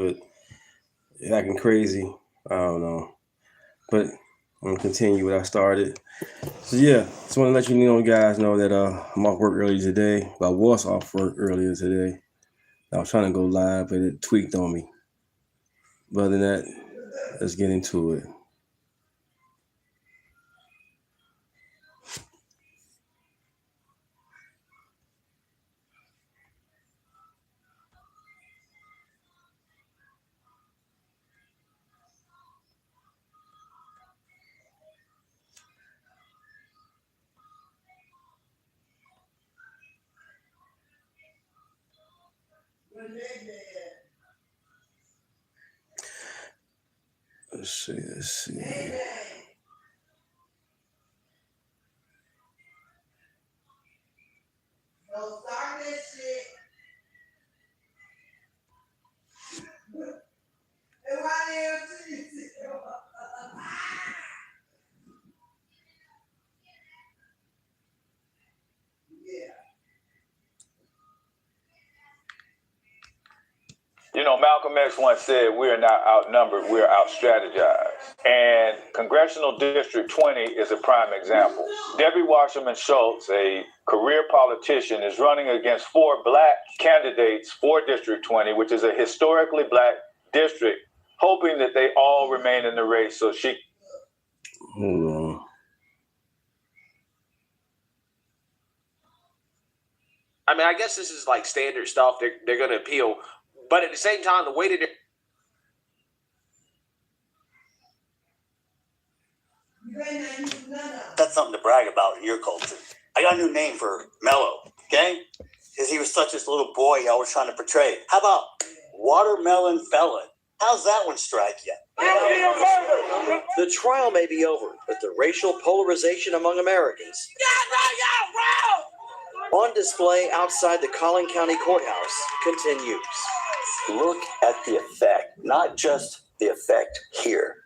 but acting crazy. I don't know. But I'm going to continue what I started. So, yeah, just want to let you guys know that I'm off work earlier today. Well, I was off work earlier today. I was trying to go live, but it tweaked on me. But other than that, let's get into it. Let's see. Don't start this shit. And why the hell did you see? Malcolm X once said, we are not outnumbered, we are out-strategized. And Congressional District 20 is a prime example. Debbie Wasserman Schultz, a career politician, is running against 4 black candidates for District 20, which is a historically black district, hoping that they all remain in the race so she... Hold on. I mean, I guess this is like standard stuff. They're going to appeal. But at the same time, the way that that's something to brag about in your culture. I got a new name for Mello, okay? Because he was such this little boy I was trying to portray. How about Watermelon Felon? How's that one strike you? The trial may be over, but the racial polarization among Americans on display outside the Collin County Courthouse continues. Look at the effect, not just the effect here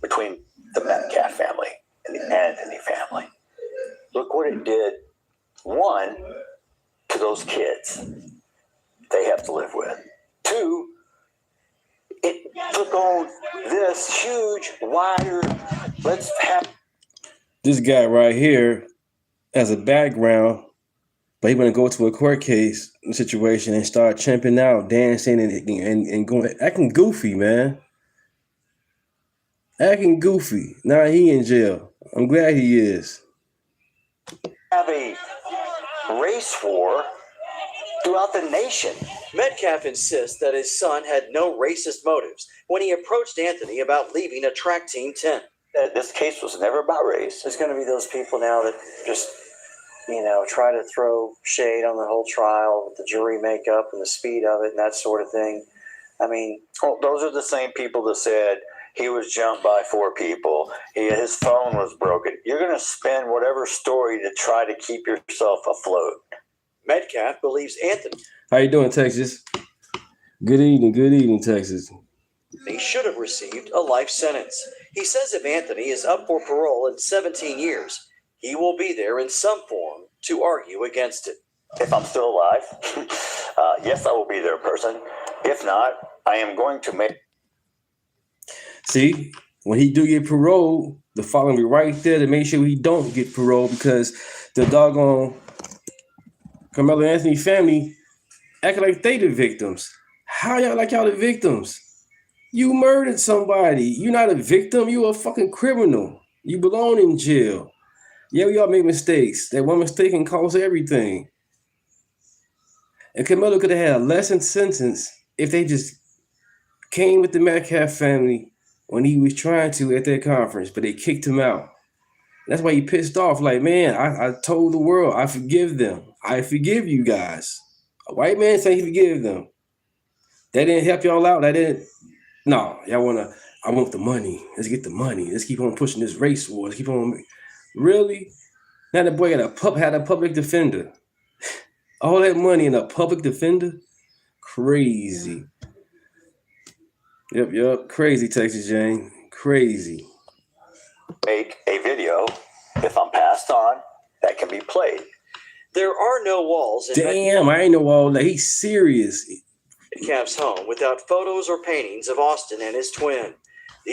between the Metcalf family and the Anthony family. Look what it did, one, to those kids they have to live with. 2, it took on this huge, wider, let's have... This guy right here has a background, but he want to go to a court case situation and start champing out, dancing and going, acting goofy, man. Acting goofy. Now he in jail. I'm glad he is. Have a race war throughout the nation. Metcalf insists that his son had no racist motives when he approached Anthony about leaving a track team 10. This case was never about race. There's going to be those people now that just... try to throw shade on the whole trial with the jury makeup and the speed of it and that sort of thing. I mean, those are the same people that said he was jumped by 4 people. His phone was broken. You're going to spin whatever story to try to keep yourself afloat. Metcalf believes Anthony. How you doing, Texas? Good evening, Texas. He should have received a life sentence. He says if Anthony is up for parole in 17 years, he will be there in some form to argue against it. If I'm still alive, yes, I will be there in person. If not, I am going to make... See, when he do get parole, the following be right there to make sure he don't get parole, because the doggone Carmelo Anthony family acting like they the victims. How y'all like y'all the victims? You murdered somebody. You're not a victim. You a fucking criminal. You belong in jail. Yeah, we all make mistakes. That one mistake can cause everything. And Carmelo could have had a lesser sentence if they just came with the Metcalf family when he was trying to at that conference, but they kicked him out. That's why he pissed off. Like, man, I told the world, I forgive them. I forgive you guys. A white man saying he forgive them. That didn't help y'all out. That didn't. No, I want the money. Let's get the money. Let's keep on pushing this race war. Let's keep on. Really? Now the boy had a public defender. All that money in a public defender? Crazy. Yep. Crazy, Texas Jane. Crazy. Make a video, if I'm passed on, that can be played. There are no walls. Damn, I ain't know all that. He's serious. Metcalf's home without photos or paintings of Austin and his twin.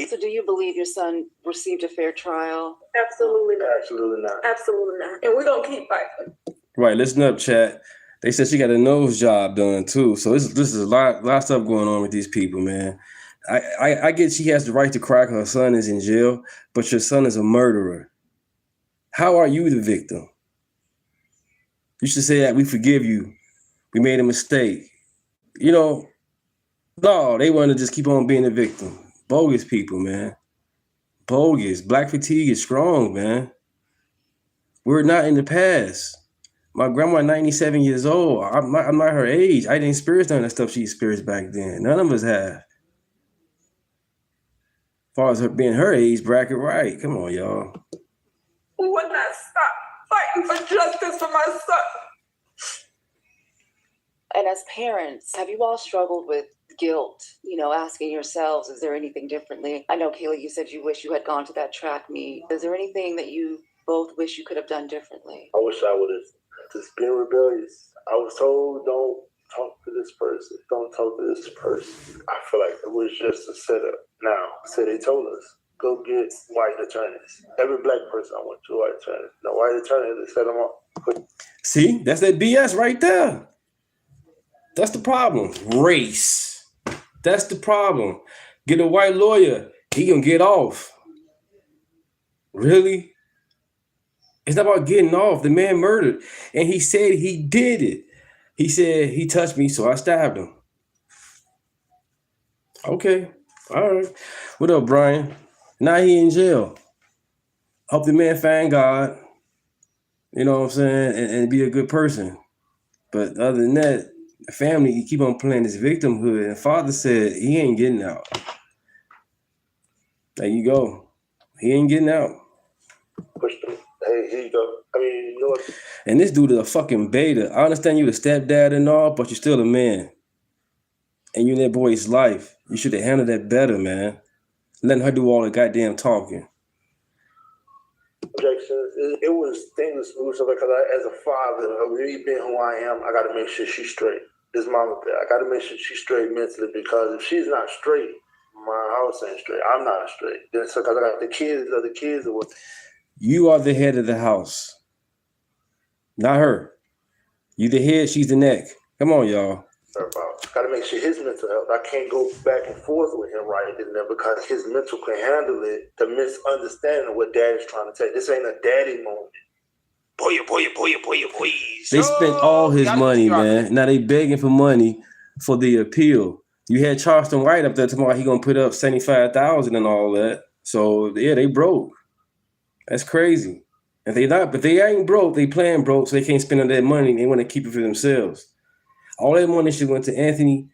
So do you believe your son received a fair trial? Absolutely not. Absolutely not. Absolutely not. And we're going to keep fighting. Right, listen up, chat. They said she got a nose job done too. So this is a lot of stuff going on with these people, man. I get she has the right to cry because her son is in jail, but your son is a murderer. How are you the victim? You should say that we forgive you. We made a mistake. You know, no, they want to just keep on being a victim. Bogus people, man. Bogus. Black fatigue is strong, man. We're not in the past. My grandma, 97 years old. I'm not her age. I didn't experience none of that stuff she experienced back then. None of us have. As far as her being her age bracket, right. Come on, y'all. We will not stop fighting for justice for my son. And as parents, have you all struggled with guilt, asking yourselves, is there anything differently? I know, Kayla, you said you wish you had gone to that track meet. Is there anything that you both wish you could have done differently? I wish I would have just been rebellious. I was told, don't talk to this person. Don't talk to this person. I feel like it was just a setup. Now, so they told us, go get white attorneys. Every black person I went to, white attorneys. The white attorneys, they set them up. See, that's that BS right there. That's the problem. Race. That's the problem. Get a white lawyer. He gonna get off. Really? It's not about getting off. The man murdered. And he said he did it. He said he touched me, so I stabbed him. Okay. All right. What up, Brian? Now he in jail. Hope the man find God. You know what I'm saying? And be a good person. But other than that, the family, you keep on playing this victimhood. And father said he ain't getting out. There you go. He ain't getting out. Push them. Hey, here you go. I mean, you know what? And this dude is a fucking beta. I understand you the stepdad and all, but you're still a man. And you're in that boy's life. You should have handled that better, man. Letting her do all the goddamn talking. Objections. It was things because as a father, me being who I am, I got to make sure she's straight. This mama there, I got to make sure she's straight mentally because if she's not straight, my house ain't straight. I'm not straight. Because I got the kids are what. You are the head of the house. Not her. You the head, she's the neck. Come on, y'all. Got to make sure his mental health. I can't go back and forth with him right in there because his mental can handle it. The misunderstanding of what daddy's trying to say. This ain't a daddy moment. Boy. They spent all his money, man. Now they begging for money for the appeal. You had Charleston White up there tomorrow. He gonna put up $75,000 and all that. So yeah, they broke. That's crazy. If they ain't broke, they playing broke, so they can't spend all that money. They want to keep it for themselves. All that money should went to Anthony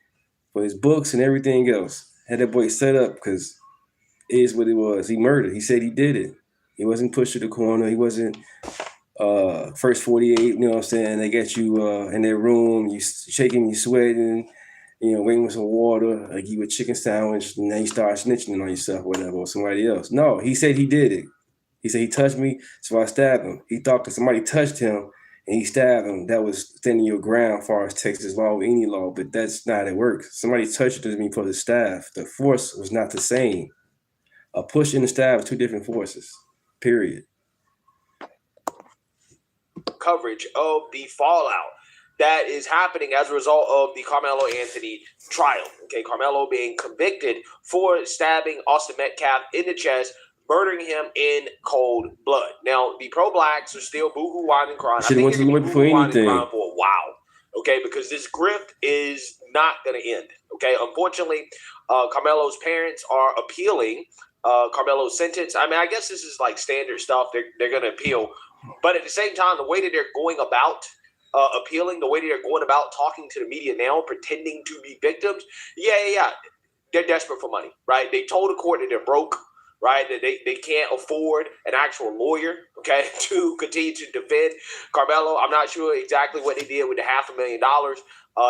for his books and everything else. Had that boy set up because it is what it was. He murdered. He said he did it. He wasn't pushed to the corner. He wasn't first 48, you know what I'm saying? They get you in their room, you shaking, you sweating, waiting with some water, like you a chicken sandwich, and then you start snitching on yourself or whatever, or somebody else. No, he said he did it. He said he touched me, so I stabbed him. He thought that somebody touched him and he stabbed him. That was standing your ground as far as Texas law or any law, but that's not how it works. Somebody touched it doesn't mean for the stab. The force was not the same. A push and a stab are two different forces, period. Coverage of the fallout that is happening as a result of the Carmelo Anthony trial. Okay, Carmelo being convicted for stabbing Austin Metcalf in the chest, murdering him in cold blood. Now, the pro-blacks are still boo-hoo, whining, crying. Should have went to the whip for anything. For a while, okay, because this grift is not going to end. Okay, unfortunately, Carmelo's parents are appealing Carmelo's sentence. I mean, I guess this is like standard stuff. They're going to appeal. But at the same time, the way that they're going about appealing, the way that they're going about talking to the media now, pretending to be victims, yeah. They're desperate for money, right? They told the court that they're broke, right? That they can't afford an actual lawyer, okay, to continue to defend Carmelo. I'm not sure exactly what they did with the $500,000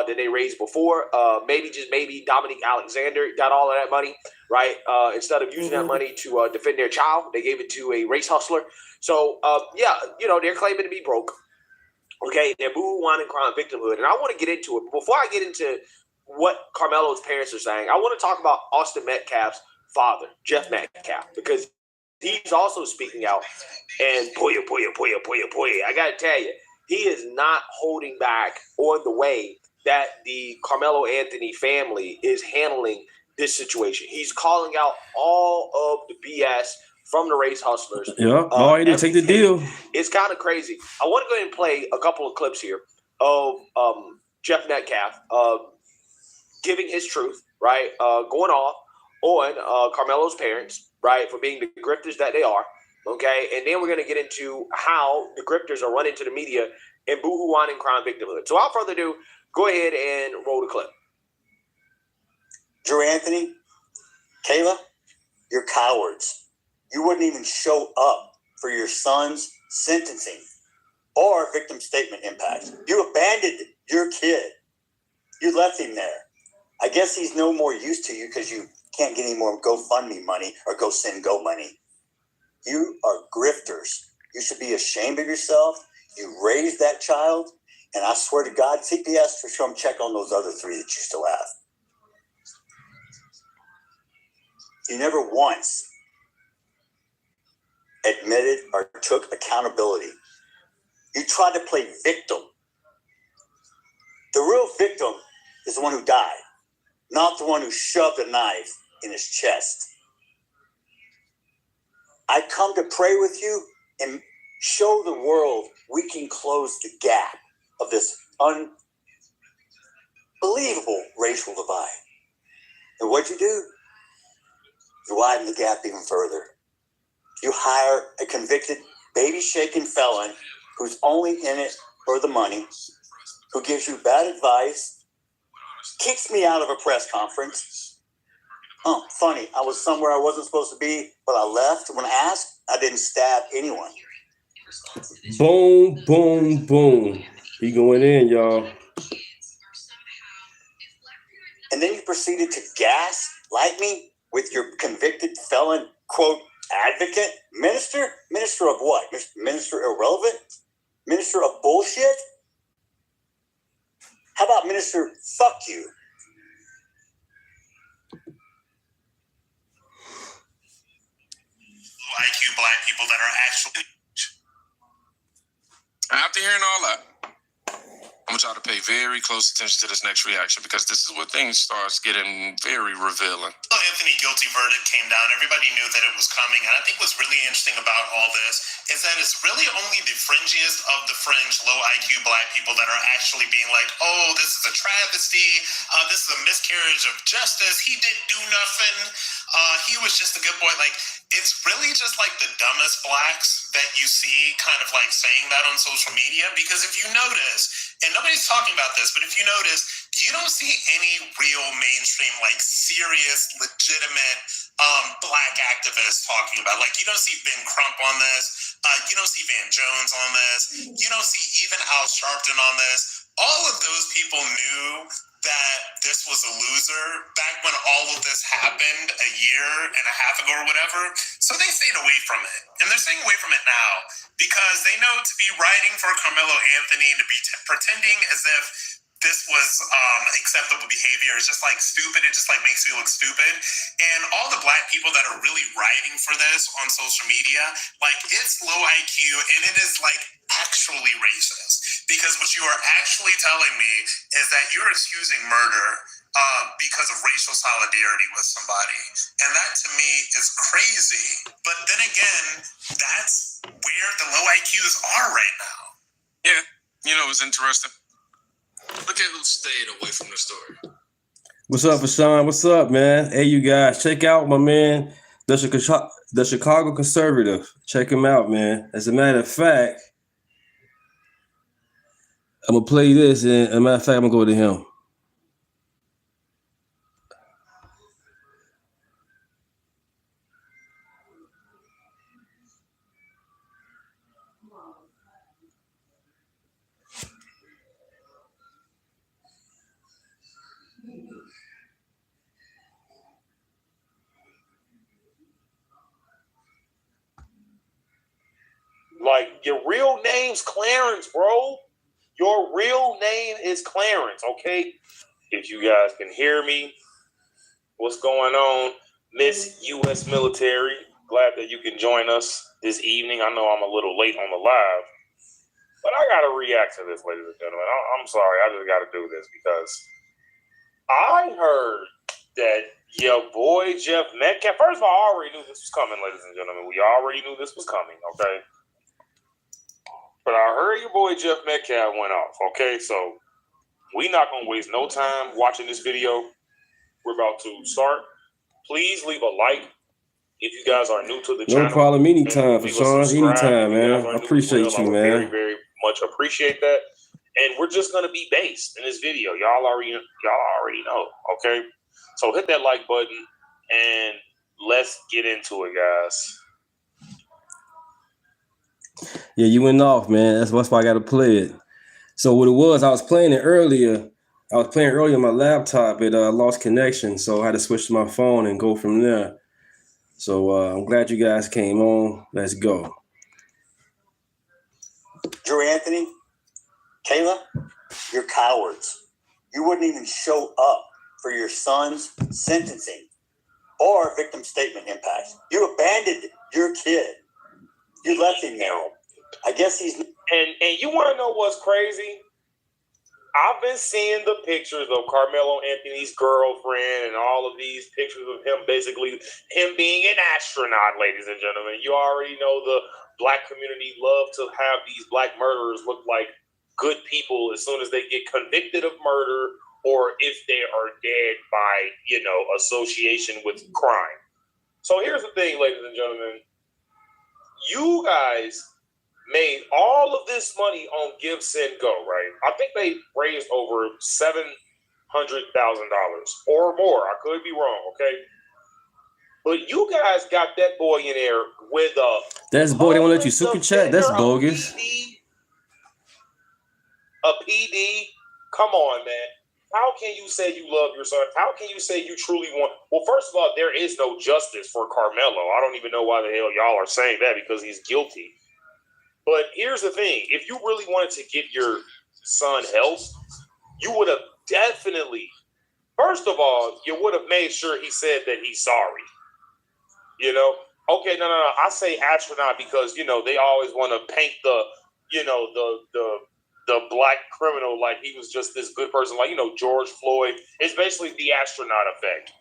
that they raised before. Maybe Dominique Alexander got all of that money, right? Instead of using that money to defend their child, they gave it to a race hustler. So, they're claiming to be broke. Okay, they're boo whining, crying victimhood. And I want to get into it. Before I get into what Carmelo's parents are saying, I want to talk about Austin Metcalf's father, Jeff Metcalf, because he's also speaking out. And boy, I got to tell you, he is not holding back on the way that the Carmelo Anthony family is handling this situation. He's calling out all of the BS from the race hustlers. Yeah, all right, take the deal. It's kind of crazy. I want to go ahead and play a couple of clips here of Jeff Metcalf giving his truth, right? Going off on Carmelo's parents, right, for being the grifters that they are, okay? And then we're going to get into how the grifters are running to the media and boo-hooing and crime victimhood. So without further ado, go ahead and roll the clip. Drew Anthony, Kayla, you're cowards. You wouldn't even show up for your son's sentencing or victim statement impact. You abandoned your kid. You left him there. I guess he's no more use to you because you can't get any more GoFundMe money or GoSend money. You are grifters. You should be ashamed of yourself. You raised that child, and I swear to God, CPS for sure check on those other 3 that you still have. You never once admitted or took accountability. You tried to play victim. The real victim is the one who died, not the one who shoved a knife in his chest. I come to pray with you and show the world we can close the gap of this unbelievable racial divide. And what'd you do? You widen the gap even further. You hire a convicted, baby-shaking felon who's only in it for the money, who gives you bad advice, kicks me out of a press conference. Oh, funny, I was somewhere I wasn't supposed to be, but I left. When asked, I didn't stab anyone. Boom, boom, boom. He going in, y'all. And then you proceeded to gaslight me with your convicted felon, quote, advocate? Minister? Minister of what? Minister irrelevant? Minister of bullshit? How about Minister fuck you? IQ black people that are actually... After hearing all that, I want y'all to pay very close attention to this next reaction, because this is where things starts getting very revealing. Anthony guilty verdict came down. Everybody knew that it was coming. And I think what's really interesting about all this is that it's really only the fringiest of the fringe low IQ black people that are actually being like, oh, this is a travesty. This is a miscarriage of justice. He didn't do nothing. He was just a good boy. Like, it's really just like the dumbest blacks that you see kind of like saying that on social media. Because if you notice, and nobody's talking about this, but if you notice, you don't see any real mainstream, like serious, legitimate black activists talking about. Like, you don't see Ben Crump on this. You don't see Van Jones on this. You don't see even Al Sharpton on this. All of those people knew that this was a loser back when all of this happened a year and a half ago or whatever. So they stayed away from it. And they're staying away from it now because they know to be writing for Carmelo Anthony, to be pretending as if this was acceptable behavior is just like stupid. It just like makes me look stupid. And all the black people that are really writing for this on social media, like, it's low IQ and it is like actually racist, because what you are actually telling me is that you're excusing murder because of racial solidarity with somebody. And that to me is crazy. But then again, that's where the low IQs are right now. Yeah, you know, it's interesting. Look at who stayed away from the story. What's up, Vashawn? What's up, man? Hey, you guys, check out my man, the Chicago Conservative. Check him out, man. As a matter of fact, I'm going to play this, and as a matter of fact, I'm going to go to him. Like, your real name's Clarence, bro. Your real name is Clarence, okay? if you guys can hear me. What's going on, Miss U.S. Military? Glad that you can join us this evening. I know I'm a little late on the live, but I got to react to this, ladies and gentlemen. I'm sorry. I just got to do this because I heard that your boy Jeff Metcalf. First of all, I already knew this was coming, ladies and gentlemen. We already knew this was coming, okay? But I heard your boy Jeff Metcalf went off, okay? So we not going to waste no time watching this video. We're about to start. Please leave a like if you guys are new to the channel. No problem. Anytime, for Sean. Anytime, man. I appreciate you, man. Very, very much appreciate that. And we're just going to be based in this video. Y'all already know, okay? So hit that like button and let's get into it, guys. Yeah, you went off, man. That's why I got to play it. So what it was, I was playing it earlier. On my laptop. It lost connection, so I had to switch to my phone and go from there. So I'm glad you guys came on. Let's go. Drew Anthony, Kayla, you're cowards. You wouldn't even show up for your son's sentencing or victim statement impact. You abandoned your kid. You left him there. I guess he's... And you want to know what's crazy? I've been seeing the pictures of Carmelo Anthony's girlfriend and all of these pictures of him, basically him being an astronaut, ladies and gentlemen. You already know the black community love to have these black murderers look like good people as soon as they get convicted of murder or if they are dead by, association with crime. So here's the thing, ladies and gentlemen. You guys made all of this money on Give, Send, Go, right? I think they raised over $700,000 or more. I could be wrong, okay? But you guys got that boy in there with a... That's boy, they won't let you super chat? That's bogus. A PD? Come on, man. How can you say you love your son? How can you say you truly want... Well, first of all, there is no justice for Carmelo. I don't even know why the hell y'all are saying that because he's guilty. But here's the thing. If you really wanted to get your son help, you would have definitely, first of all, you would have made sure he said that he's sorry. Okay, no. I say astronaut because, they always want to paint the black criminal like he was just this good person. Like, George Floyd. It's basically the astronaut effect.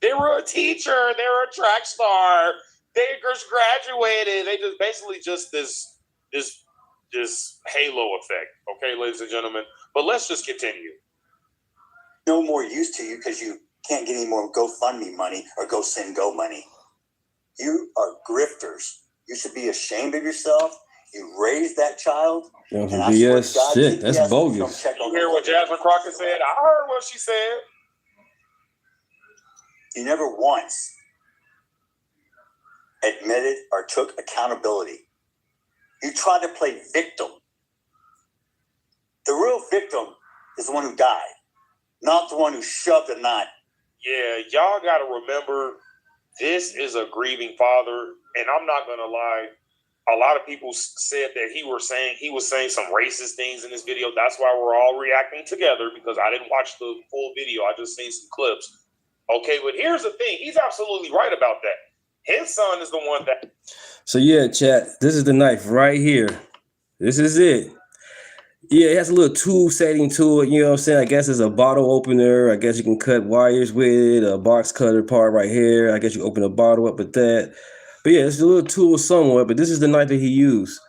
They were a teacher. They were a track star. They just graduated. They just basically just this halo effect, okay, ladies and gentlemen. But let's just continue. No more use to you because you can't get any more GoFundMe money or Go Send Go money. You are grifters. You should be ashamed of yourself. You raised that child. And BS shit. That's bogus. You hear what Jasmine Crockett said? I heard what she said. You never once admitted or took accountability. You tried to play victim. The real victim is the one who died, not the one who shoved a knife. Yeah, y'all got to remember, this is a grieving father, and I'm not going to lie. A lot of people said that he was saying some racist things in this video. That's why we're all reacting together, because I didn't watch the full video. I just seen some clips. Okay, but here's the thing. He's absolutely right about that. His son is the one that... So yeah, chat, this is the knife right here. This is it. Yeah, it has a little tool setting to it, you know what I'm saying? I guess it's a bottle opener. I guess you can cut wires with it, a box cutter part right here. I guess you open a bottle up with that. But yeah, it's a little tool somewhere, but this is the knife that he used.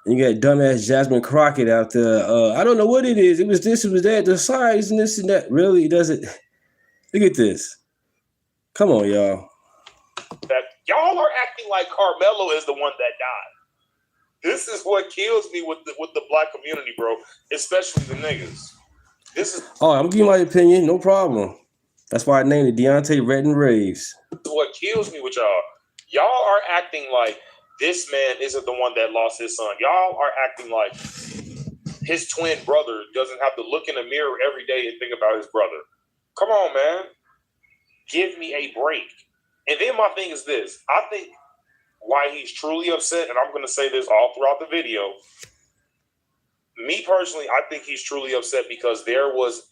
And you got dumbass Jasmine Crockett out there. I don't know what it is. It was this, it was that, the size and this and that. Really? It doesn't... Look at this. Come on, y'all. That y'all are acting like Carmelo is the one that died. This is what kills me with the black community, bro. Especially the niggas. This is... Oh, I'm giving my opinion. No problem. That's why I named it DeuntaRantsRaves. This is what kills me with y'all. Y'all are acting like this man isn't the one that lost his son. Y'all are acting like his twin brother doesn't have to look in the mirror every day and think about his brother. Come on, man. Give me a break. And then my thing is this. I think why he's truly upset, and I'm going to say this all throughout the video. Me personally, I think he's truly upset because there was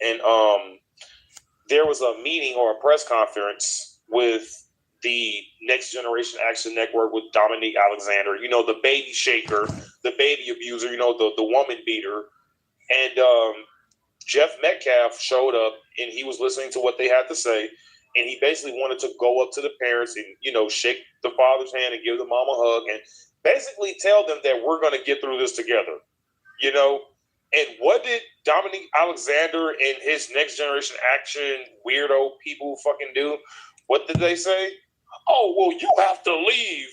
there was a meeting or a press conference with the Next Generation Action Network with Dominique Alexander, you know, the baby shaker, the baby abuser, you know, the woman beater. And Jeff Metcalf showed up and he was listening to what they had to say. And he basically wanted to go up to the parents and, you know, shake the father's hand and give the mom a hug and basically tell them that we're going to get through this together, you know. And what did Dominique Alexander and his Next Generation Action weirdo people fucking do? What did they say? Oh, well, you have to leave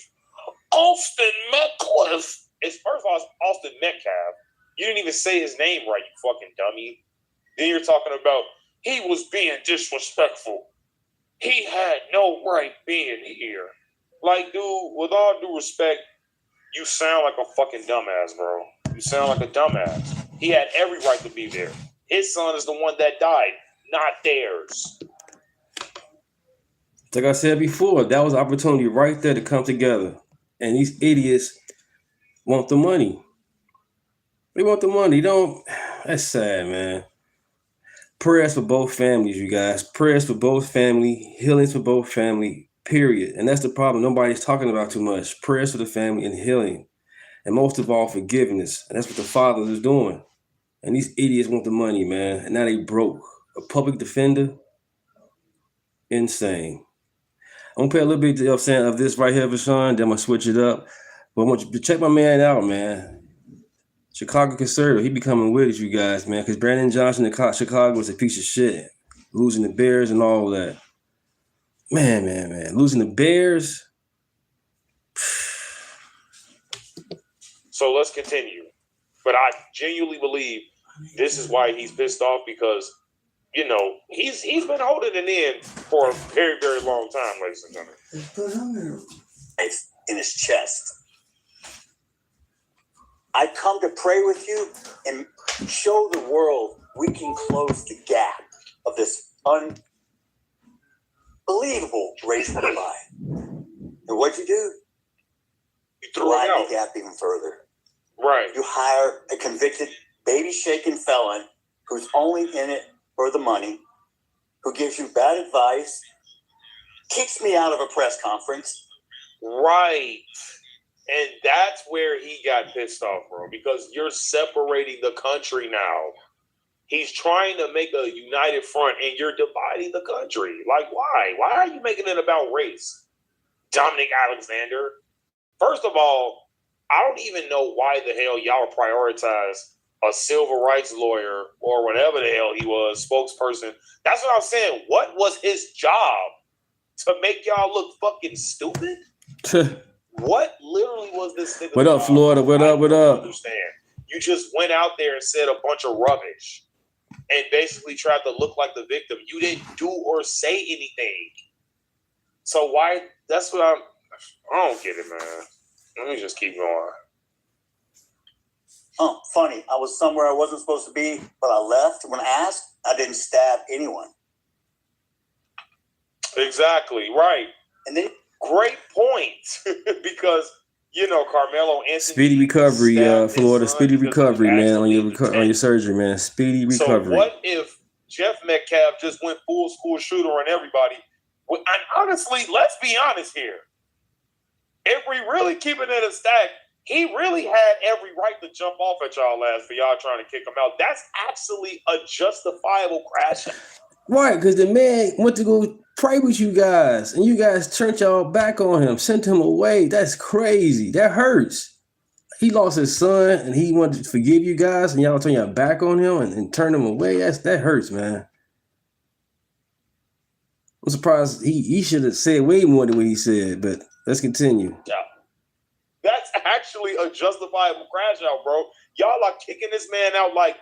Austin Metcalf. It's first of all, it's Austin Metcalf. You didn't even say his name right, you fucking dummy. Then you're talking about he was being disrespectful. He had no right being here. Like, dude, with all due respect, you sound like a fucking dumbass, bro. You sound like a dumbass. He had every right to be there. His son is the one that died, not theirs. Like I said before, that was an opportunity right there to come together. And these idiots want the money. They want the money. That's sad, man. Prayers for both families, you guys. Prayers for both family, healings for both family, period. And that's the problem nobody's talking about too much. Prayers for the family and healing. And most of all, forgiveness. And that's what the father is doing. And these idiots want the money, man. And now they broke. A public defender? Insane. I'm gonna play a little bit of this right here, Vashawn. Then I'm gonna switch it up. But I want you to check my man out, man. Chicago conservative, he be coming with it, you guys, man. Because Brandon Johnson in Chicago was a piece of shit, losing the Bears and all that. Man, losing the Bears. So let's continue. But I genuinely believe this is why he's pissed off because, you know, he's been holding it in for a very, very long time, ladies and gentlemen. In his chest. I come to pray with you and show the world we can close the gap of this unbelievable racial divide. And what'd you do? You threw it out. The gap even further. Right. You hire a convicted baby-shaking felon who's only in it for the money, who gives you bad advice, kicks me out of a press conference. Right. And that's where he got pissed off, bro, because you're separating the country now. He's trying to make a united front, and you're dividing the country. Like, why? Why are you making it about race? Dominic Alexander. First of all, I don't even know why the hell y'all prioritize a civil rights lawyer or whatever the hell he was, spokesperson. That's what I'm saying. What was his job? To make y'all look fucking stupid? What literally was this thing? What up, Florida? What up? What up? Understand? You just went out there and said a bunch of rubbish and basically tried to look like the victim. You didn't do or say anything. So why? That's what I don't get it, man. Let me just keep going. Oh, funny. I was somewhere I wasn't supposed to be, but I left. When asked, I didn't stab anyone. Exactly, right. And then, great point. Because, you know, Carmelo Anthony. Speedy recovery, Florida. Speedy recovery, man, on your surgery, man. Speedy recovery. So what if Jeff Metcalf just went full school shooter on everybody? Well, and honestly, let's be honest here. If we really keep it in a stack, he really had every right to jump off at y'all last for y'all trying to kick him out. That's actually a justifiable crash. Right, because the man went to go pray with you guys, and you guys turned y'all back on him, sent him away. That's crazy. That hurts. He lost his son, and he wanted to forgive you guys, and y'all turn your back on him and turn him away. That hurts, man. I'm surprised he should have said way more than what he said, but let's continue. Yeah. That's actually a justifiable crash out, bro. Y'all are kicking this man out like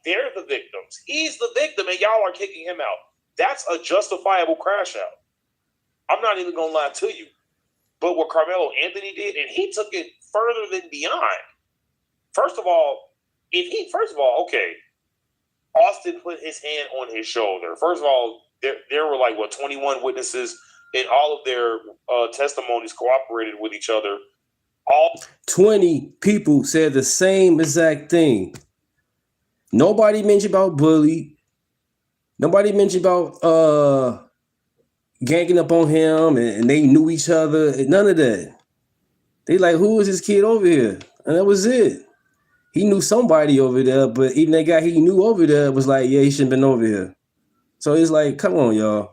they're the victims. He's the victim, and y'all are kicking him out. That's a justifiable crash out. I'm not even gonna lie to you. But what Carmelo Anthony did, and he took it further than beyond. First of all, okay, Austin put his hand on his shoulder. First of all, there were 21 witnesses, and all of their testimonies cooperated with each other. 20 people said the same exact thing. Nobody mentioned about bully. Nobody mentioned about ganging up on him and they knew each other. None of that. They like, who is this kid over here? And that was it. He knew somebody over there, but even that guy he knew over there was like, yeah, he shouldn't have been over here. So it's like, come on, y'all.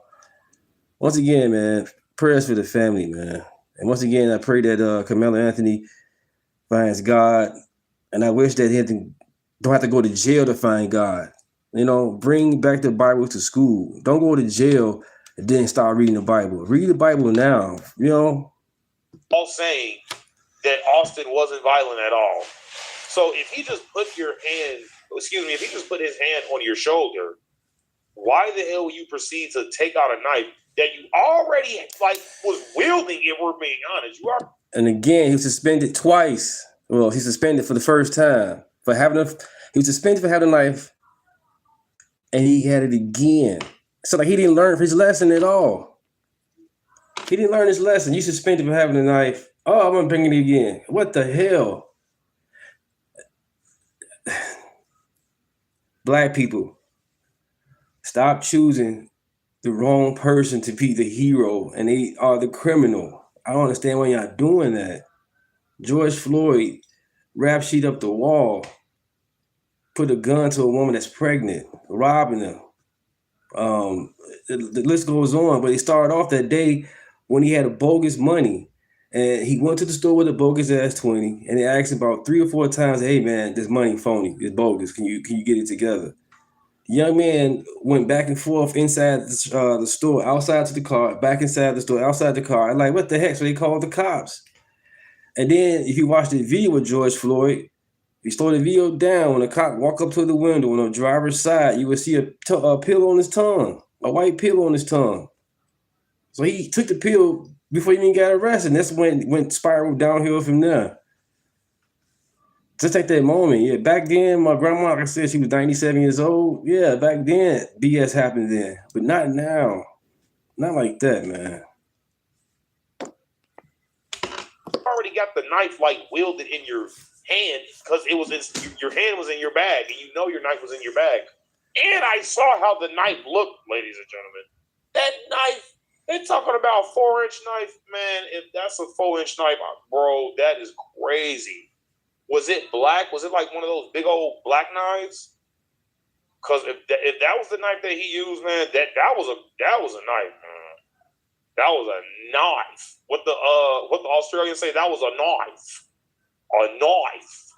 Once again, man, prayers for the family, man. And once again, I pray that Carmelo Anthony finds God. And I wish that he don't have to go to jail to find God. You know, bring back the Bible to school. Don't go to jail and then start reading the Bible. Read the Bible now, you know. All saying that Austin wasn't violent at all. So if he just put if he just put his hand on your shoulder, why the hell would you proceed to take out a knife that you already was wielding, if we're being honest? You are. And again, he was suspended twice. Well, he's suspended for the first time for he was suspended for having a knife, and he had it again. So like he didn't learn his lesson at all. He didn't learn his lesson. You suspended for having a knife. Oh, I'm gonna bring it again. What the hell? Black people, stop choosing the wrong person to be the hero, and they are the criminal. I don't understand why y'all doing that. George Floyd rap sheet up the wall, put a gun to a woman that's pregnant, robbing her. The list goes on, but it started off that day when he had a bogus money, and he went to the store with a bogus ass 20, and they asked him about 3 or 4 times, "Hey man, this money phony, it's bogus. Can you get it together?" The young man went back and forth inside the store, outside to the car, back inside the store, outside the car. I'm like, what the heck? So they called the cops. And then if you watch the video with George Floyd, he slowed the video down. When the cop walked up to the window on the driver's side, you would see a pill on his tongue, a white pill on his tongue. So he took the pill before he even got arrested. And that's when it went spiraled downhill from there. Just like that moment. Yeah, back then, my grandma, like I said, she was 97 years old. Yeah, back then, BS happened then. But not now. Not like that, man. Already got the knife wielded in your hand because your hand was in your bag, and you know your knife was in your bag. And I saw how the knife looked, ladies and gentlemen. That knife, they're talking about 4-inch knife, man. If that's a 4-inch knife, bro, that is crazy. Was it black? Was it like one of those big old black knives? Because if that was the knife that he used, man, that was a knife, man. That was a knife. What the Australians say, that was a knife. A knife.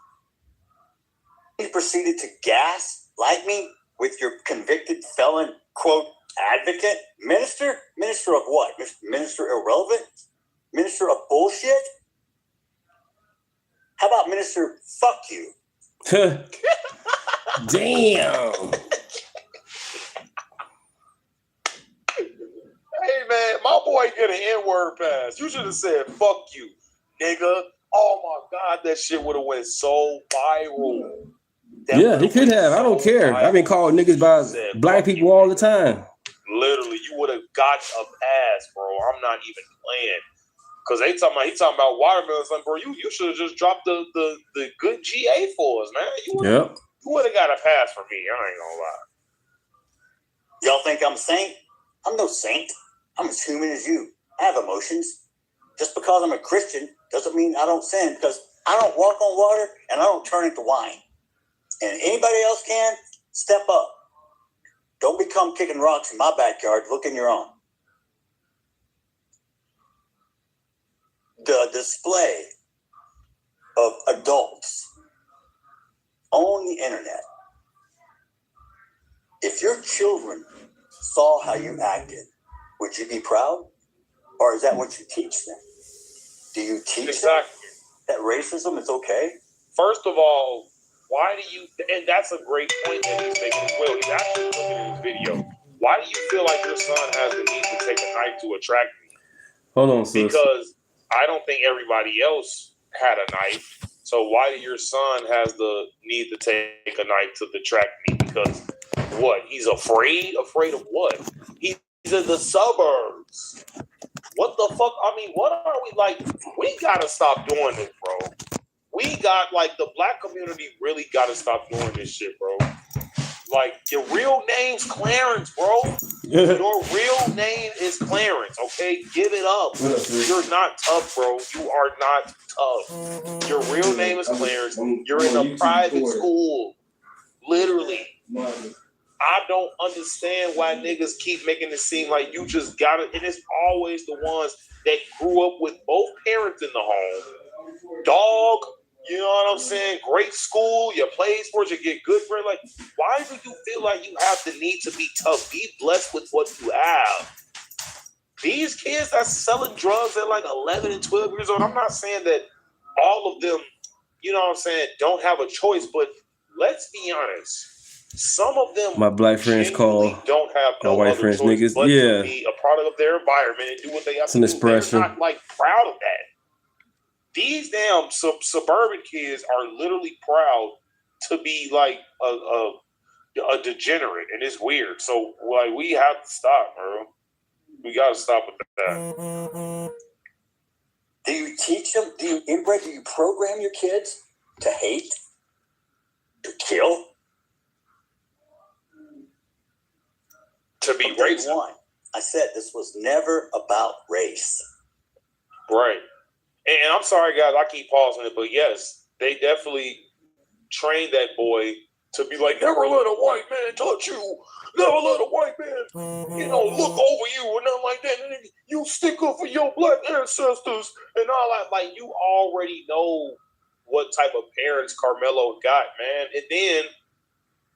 He proceeded to gaslight me with your convicted felon, quote, advocate? Minister? Minister of what? Minister irrelevant? Minister of bullshit? How about Minister fuck you? Damn. Hey, man, my boy get an N-word pass. You should have said, fuck you, nigga. Oh, my God, that shit would have went so viral. Yeah, he could have. I don't care. I've been called niggas by black people all the time. Literally, you would have got a pass, bro. I'm not even playing. Because he talking about watermelon, son, bro. You should have just dropped the good GA for us, man. You would have got a pass from me. I ain't gonna lie. Y'all think I'm a saint? I'm no saint. I'm as human as you. I have emotions. Just because I'm a Christian doesn't mean I don't sin, because I don't walk on water and I don't turn into wine. And anybody else can, step up. Don't become kicking rocks in my backyard. Look in your own. The display of adults on the internet. If your children saw how you acted, would you be proud? Or is that what you teach them? Do you teach them that racism is okay? First of all, why do you, and that's a great point that he's making as well. He's actually looking at his video. Why do you feel like your son has the need to take a knife to attract me? Hold on, sis. Because I don't think everybody else had a knife. So why do your son has the need to take a knife to attract me? Because what? He's afraid? Afraid of what? He's in the suburbs. What the fuck? I mean, what are we like? We gotta stop doing this, bro. We got the black community really gotta stop doing this shit, bro. Like, your real name's Clarence, bro. Your real name is Clarence, okay? Give it up. You're not tough, bro. You are not tough. Your real name is Clarence. You're in a private school. Literally. I don't understand why niggas keep making it seem like you just got it. And it's always the ones that grew up with both parents in the home. Dog, you know what I'm saying? Great school, you play sports, you get good grades. Like, why do you feel like you have the need to be tough? Be blessed with what you have. These kids that's selling drugs at like 11 and 12 years old, I'm not saying that all of them, you know what I'm saying, don't have a choice, but let's be honest. Some of them, my black friends call don't have no white other friends choice niggas. but Yeah, to be a part of their environment and do what they have some to do. expression. They're not like proud of that. These damn suburban kids are literally proud to be like a degenerate, and it's weird. So like we have to stop, bro. We gotta stop with that. Do you teach them? Do you program your kids to hate, to kill? To be From day racist. one, I said this was never about race. Right. And I'm sorry, guys, I keep pausing it, but yes, they definitely trained that boy to be like, never let a white man touch you. Never let a white man, you know, look over you or nothing like that. And you stick up for your black ancestors and all that. Like, you already know what type of parents Carmelo got, man. And then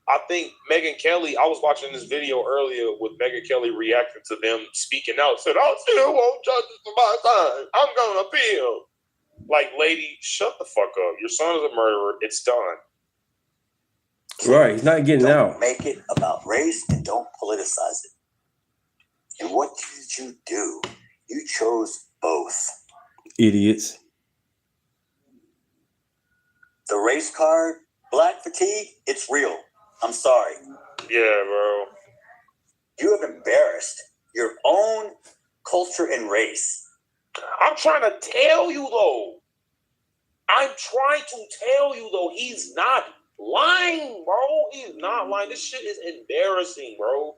I think Megyn Kelly, I was watching this video earlier with Megyn Kelly reacting to them speaking out, said, I still want justice for my son. I'm going to appeal. Like, lady, shut the fuck up. Your son is a murderer. It's done. Right, he's not getting Don't out. make it about race and don't politicize it. And what did you do? You chose both. Idiots. The race card, black fatigue, it's real. I'm sorry. Yeah, bro. You have embarrassed your own culture and race. I'm trying to tell you, though. I'm trying to tell you, though. He's not lying, bro. He's not lying. This shit is embarrassing, bro.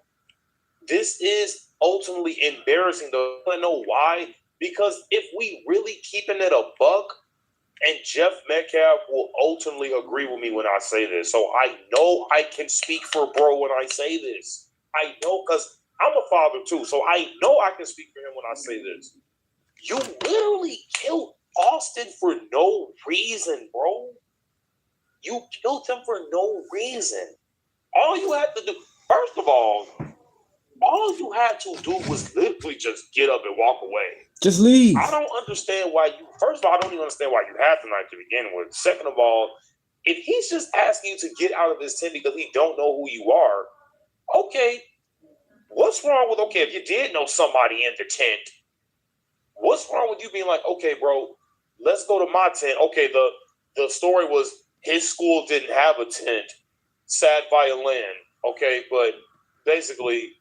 This is ultimately embarrassing, though. I know why. Because if we really keeping it a buck, and Jeff Metcalf will ultimately agree with me when I say this. So I know I can speak for bro when I say this. I know because I'm a father too. So I know I can speak for him when I say this. You literally killed Austin for no reason, bro. You killed him for no reason. All you had to do, first of all you had to do was literally just get up and walk away. Just leave. I don't understand why you, first of all, I don't even understand why you have tonight to begin with. Second of all, if he's just asking you to get out of his tent because he don't know who you are, okay, what's wrong with, okay, if you did know somebody in the tent, what's wrong with you being like, okay, bro, let's go to my tent. Okay, the story was his school didn't have a tent, sad violin, okay, but basically,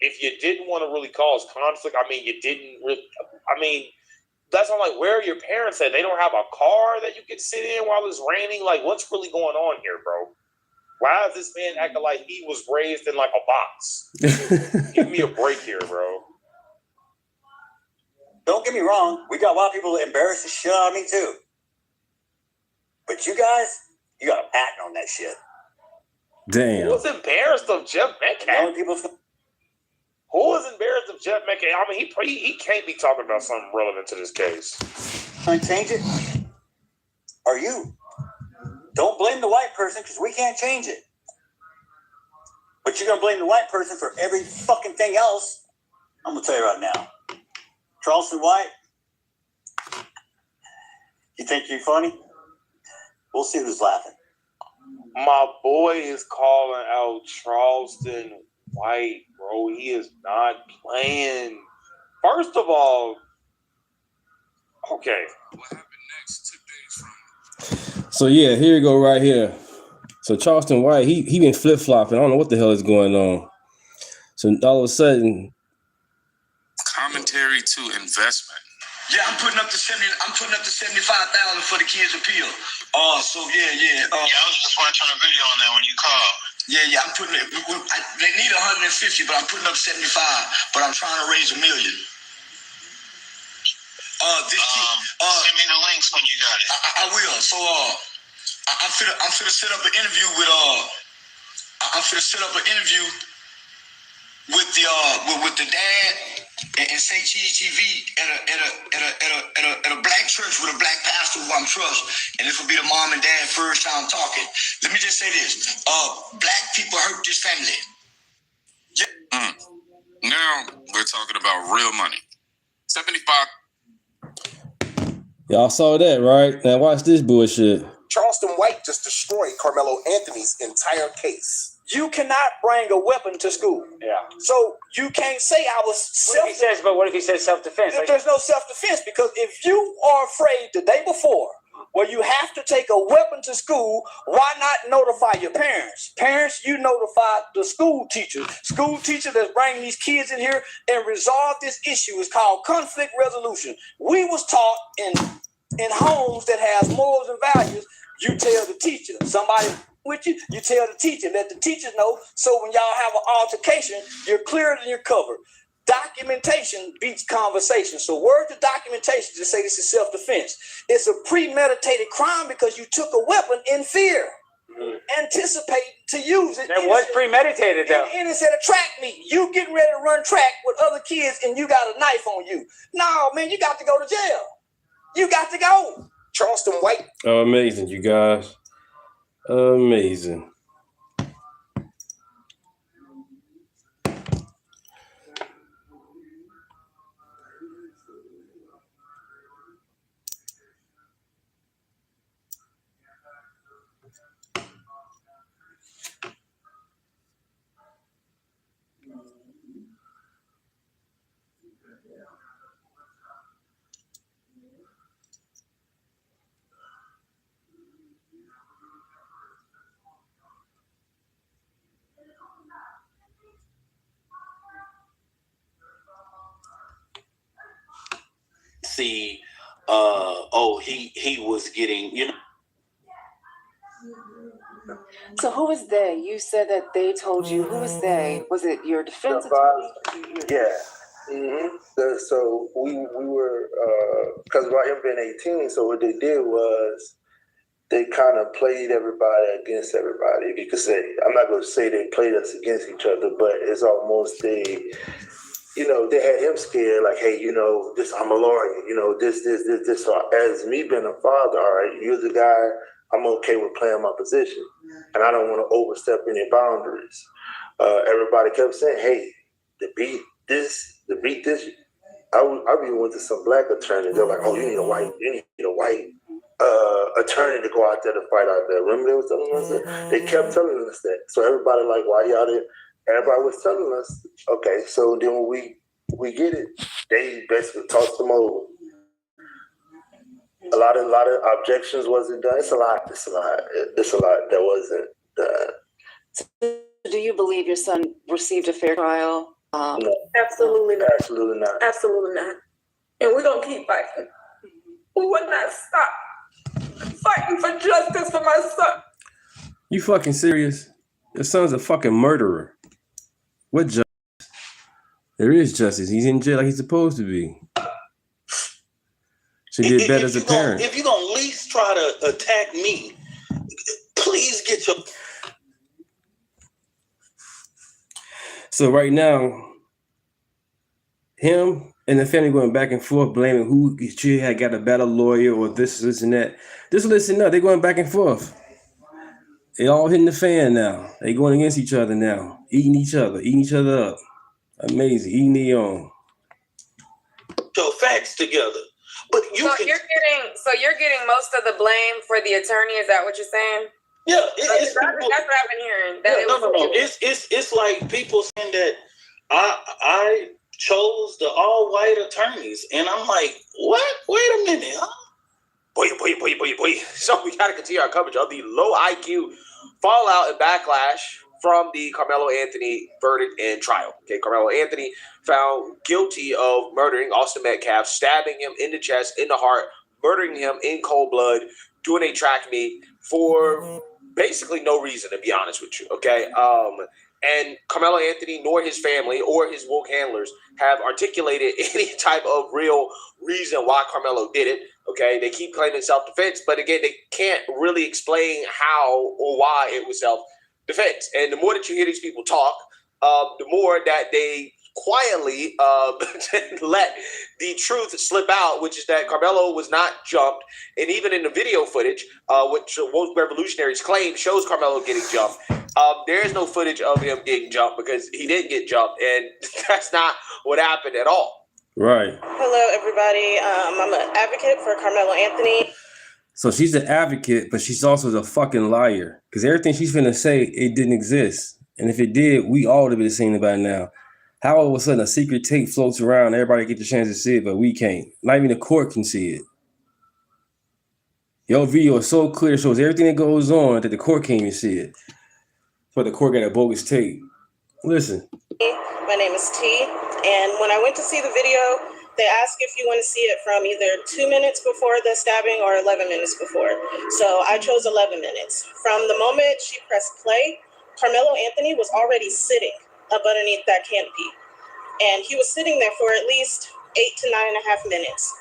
if you didn't want to really cause conflict, I mean, you didn't really, I mean, that's not like, where are your parents at? They don't have a car that you can sit in while it's raining? Like, what's really going on here, bro? Why is this man acting like he was raised in like a box? Give me a break here, bro. Don't get me wrong. We got a lot of people that embarrass the shit out of me too. But you guys, you got a patent on that shit. Damn. Who was embarrassed of Jeff Metcalf? Who was embarrassed of Jeff Metcalf? I mean, he can't be talking about something relevant to this case. Trying to change it? Are you? Don't blame the white person because we can't change it. But you're going to blame the white person for every fucking thing else. I'm going to tell you right now. Charleston White, you think you're funny? We'll see who's laughing. My boy is calling out Charleston White, bro. He is not playing. First of all, okay. What happened next 2 days from? So yeah, here you go right here. So Charleston White, he been flip-flopping. I don't know what the hell is going on. So all of a sudden, Commentary to investment. Yeah, I'm putting up to 75,000 for the kids' appeal. So yeah. I was just watching a video on that when you called. Yeah, I'm putting it. They need 150, but I'm putting up 75. But I'm trying to raise $1 million. Send me the links when you got it. I will. So I'm finna set up an interview with with the dad and say TV at a black church with a black pastor who I'm trust, and this will be the mom and dad first time talking. Let me just say this: black people hurt this family. Now we're talking about real money. 75. Y'all saw that, right? Now watch this bullshit. Charleston White just destroyed Carmelo Anthony's entire case. You cannot bring a weapon to school. Yeah. So you can't say I was What if he says self-defense? There's no self-defense, because if you are afraid the day before, where you have to take a weapon to school, why not notify your parents? Parents, you notify the school teacher. School teacher that's bringing these kids in here and resolve this issue is called conflict resolution. We was taught in homes that has morals and values, you tell the teacher. Somebody with you, you tell the teacher. Let the teacher know, so when y'all have an altercation, you're cleared and you're covered. Documentation beats conversation. So word to documentation to say this is self-defense. It's a premeditated crime because you took a weapon in fear. Anticipate to use it. That was premeditated, though. And it said a track meet. You getting ready to run track with other kids and you got a knife on you. No, man, you got to go to jail. You got to go. Charleston White. Oh, amazing, you guys. Amazing. See, he was getting, So who was they? You said that they told you. Who was they? Was it your defense attorney? Yeah. Mm-hmm. So we were, because by him being 18, so what they did was they kind of played everybody against everybody. If you could say, I'm not going to say they played us against each other, but it's almost they had him scared, like, hey, this, I'm a lawyer, this. So as me being a father, all right, you're the guy, I'm okay with playing my position, and I don't want to overstep any boundaries. Everybody kept saying, hey, to beat this. I even went to some black attorneys. They're like, oh, you need a white attorney to go out there to fight out there. Remember they was telling us that? They kept telling us that. So everybody like, why y'all there? Everybody was telling us, okay, so then when we get it, they basically tossed them over. A lot of objections wasn't done. It's a lot that wasn't done. Do you believe your son received a fair trial? No. Absolutely not. Absolutely not. Absolutely not. And we're going to keep fighting. We will not stop fighting for justice for my son. You fucking serious? Your son's a fucking murderer. What justice? There is justice. He's in jail like he's supposed to be. She did better as a parent. If you're going to at least try to attack me, please get your... So right now, him and the family going back and forth, blaming who she had got a better lawyer or this and that. Just listen up. They're going back and forth. They all hitting the fan now. They going against each other now, eating each other up. Amazing, eating their own. Your facts together. But you're getting most of the blame for the attorney. Is that what you're saying? Yeah, that's what I've been hearing. No. It's like people saying that I chose the all-white attorneys, and I'm like, what? Wait a minute, huh? Boy. So we got to continue our coverage of the low IQ fallout and backlash from the Carmelo Anthony verdict and trial. Okay, Carmelo Anthony found guilty of murdering Austin Metcalf, stabbing him in the chest, in the heart, murdering him in cold blood, doing a track meet for basically no reason, to be honest with you. Okay. And Carmelo Anthony, nor his family or his woke handlers have articulated any type of real reason why Carmelo did it. Okay, they keep claiming self-defense, but again, they can't really explain how or why it was self-defense. And the more that you hear these people talk, the more that they quietly let the truth slip out, which is that Carmelo was not jumped. And even in the video footage, which woke revolutionaries claim shows Carmelo getting jumped, there is no footage of him getting jumped because he didn't get jumped, and that's not what happened at all. Right. Hello, everybody. I'm an advocate for Carmelo Anthony. So she's an advocate, but she's also a fucking liar. Because everything she's finna say, it didn't exist. And if it did, we all would have been seeing it by now. How all of a sudden a secret tape floats around, everybody get the chance to see it, but we can't. Not even the court can see it. Your video is so clear, shows everything that goes on that the court can't even see it. But the court got a bogus tape. Listen. My name is T, and when I went to see the video, they asked if you want to see it from either 2 minutes before the stabbing or 11 minutes before. So I chose 11 minutes. From the moment she pressed play, Carmelo Anthony was already sitting up underneath that canopy. And he was sitting there for at least 8 to 9.5 minutes.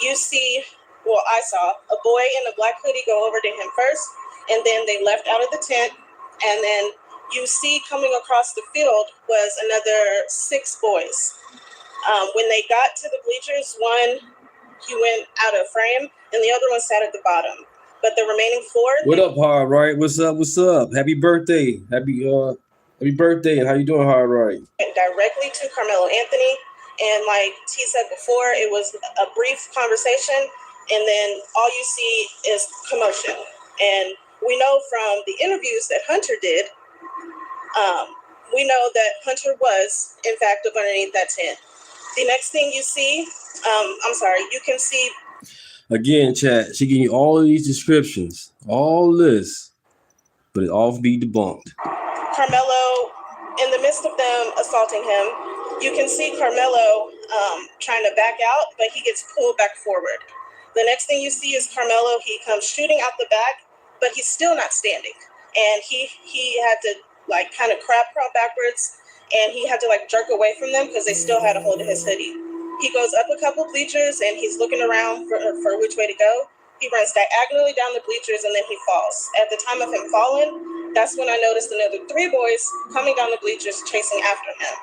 You see, well, I saw a boy in a black hoodie go over to him first, and then they left out of the tent, and then you see coming across the field was another 6 boys. When they got to the bleachers, one, he went out of frame, and the other one sat at the bottom. But the remaining 4... What up, Hard Right? What's up? What's up? Happy birthday. Happy birthday, and how you doing, Hard Right? Directly to Carmelo Anthony, and like T said before, it was a brief conversation, and then all you see is commotion. And we know from the interviews that Hunter did, we know that Hunter was, in fact, up underneath that tent. The next thing you see, you can see. Again, chat, she gave you all of these descriptions, all this, but it all be debunked. Carmelo, in the midst of them assaulting him, you can see Carmelo trying to back out, but he gets pulled back forward. The next thing you see is Carmelo, he comes shooting out the back, but he's still not standing. And he had to like kind of crab crawl backwards, and he had to like jerk away from them because they still had a hold of his hoodie. He goes up a couple bleachers and he's looking around for which way to go. He runs diagonally down the bleachers and then he falls. At the time of him falling, that's when I noticed another 3 boys coming down the bleachers chasing after him.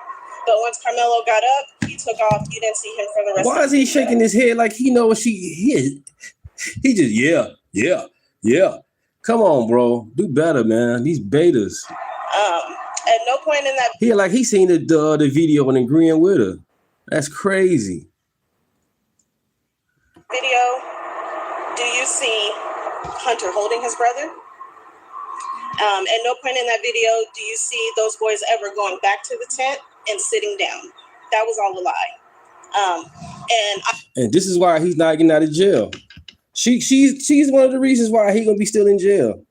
But once Carmelo got up, he took off. You didn't see him for the rest of the day. Why is he shaking his head like he knows he just, yeah. Come on, bro. Do better, man. These betas. At no point in that he seen the video and agreeing with her. That's crazy. Video, do you see Hunter holding his brother? At no point in that video do you see those boys ever going back to the tent and sitting down. That was all a lie. And this is why he's not getting out of jail. She's one of the reasons why he gonna be still in jail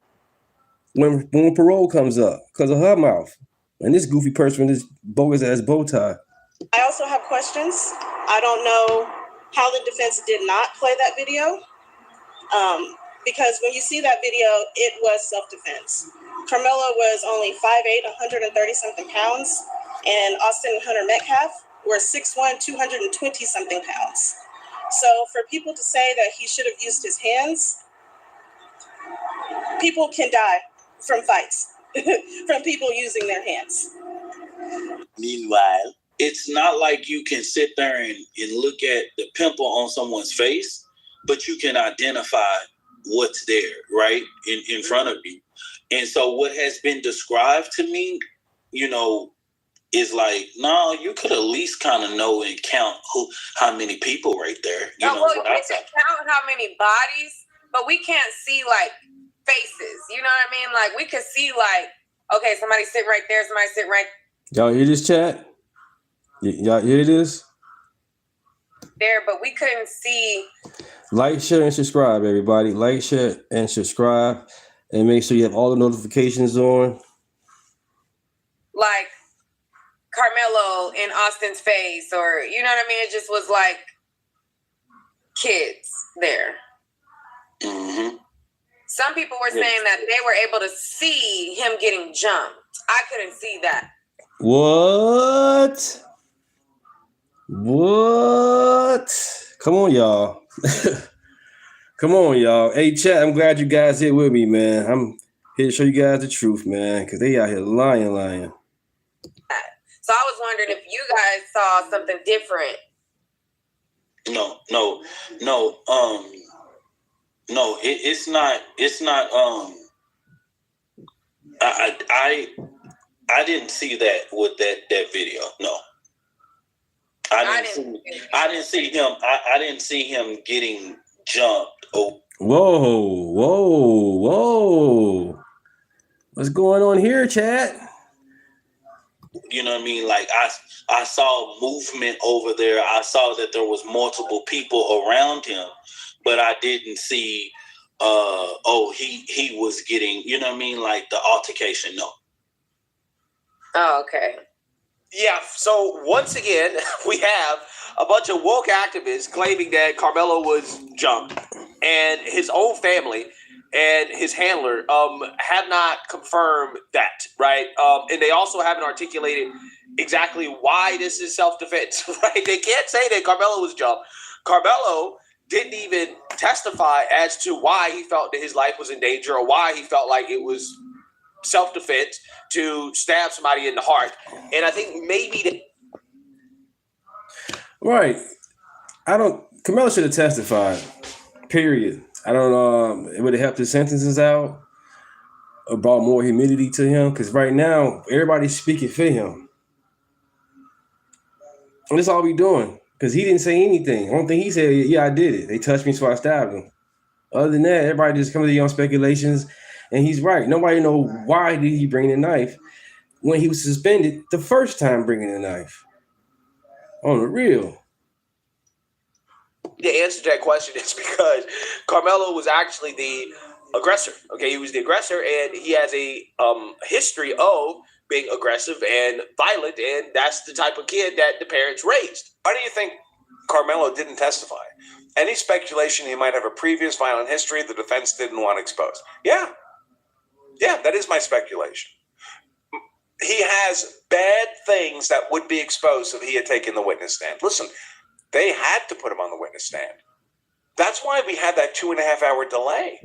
when parole comes up, because of her mouth and this goofy person with this bogus ass bow tie. I also have questions. I don't know how the defense did not play that video, because when you see that video, it was self-defense. Carmelo was only 5'8", 130-something pounds, and Austin and Hunter Metcalf were 6'1", 220-something pounds. So for people to say that he should have used his hands, people can die from fights, from people using their hands. Meanwhile, it's not like you can sit there and look at the pimple on someone's face, but you can identify what's there, right, in front of you. And so what has been described to me, is like, no, you could at least kind of know and count how many people right there. We can count how many bodies, but we can't see like faces. You know what I mean? Like we could see like, okay, somebody sitting right there, somebody sitting right Y'all hear this, chat? Y'all hear this? there, but we couldn't see. Like, share, and subscribe, everybody. Like, share, and subscribe, and make sure you have all the notifications on. Like Carmelo in Austin's face, or you know what I mean? It just was like kids there. Mm-hmm. So Some people were saying that they were able to see him getting jumped. I couldn't see that. What? Come on, y'all. Come on, y'all. Hey, chat, I'm glad you guys here with me, man. I'm here to show you guys the truth, man, because they out here lying. So I was wondering if you guys saw something different. No. It's not. I didn't see that with that video. No. I didn't see him. I didn't see him getting jumped. Oh. Whoa. What's going on here, chat? You know what I mean? Like I saw movement over there. I saw that there was multiple people around him, but I didn't see he was getting, you know what I mean, like the altercation. No. Oh, okay. Yeah, so once again, we have a bunch of woke activists claiming that Carmelo was jumped, and his own family and his handler have not confirmed that, right? And they also haven't articulated exactly why this is self-defense, right? They can't say that Carmelo was jumped. Carmelo didn't even testify as to why he felt that his life was in danger or why he felt like it was self-defense to stab somebody in the heart. And I think maybe Right. Carmelo should have testified. Period. I don't know. It would have helped his sentences out or brought more humility to him. Because right now, everybody's speaking for him. And that's all we doing. Because he didn't say anything. I don't think he said, yeah, I did it. They touched me, so I stabbed him. Other than that, everybody just comes to their own speculations. And he's right. Nobody know why did he bring the knife when he was suspended the first time bringing the knife. On the real. the answer to that question is because Carmelo was actually the aggressor. Okay, he was the aggressor, and he has a history of being aggressive and violent, and that's the type of kid that the parents raised. Why do you think Carmelo didn't testify? Any speculation he might have a previous violent history the defense didn't want exposed? Yeah, that is my speculation. He has bad things that would be exposed if he had taken the witness stand. Listen, they had to put him on the witness stand. That's why we had that 2.5 hour delay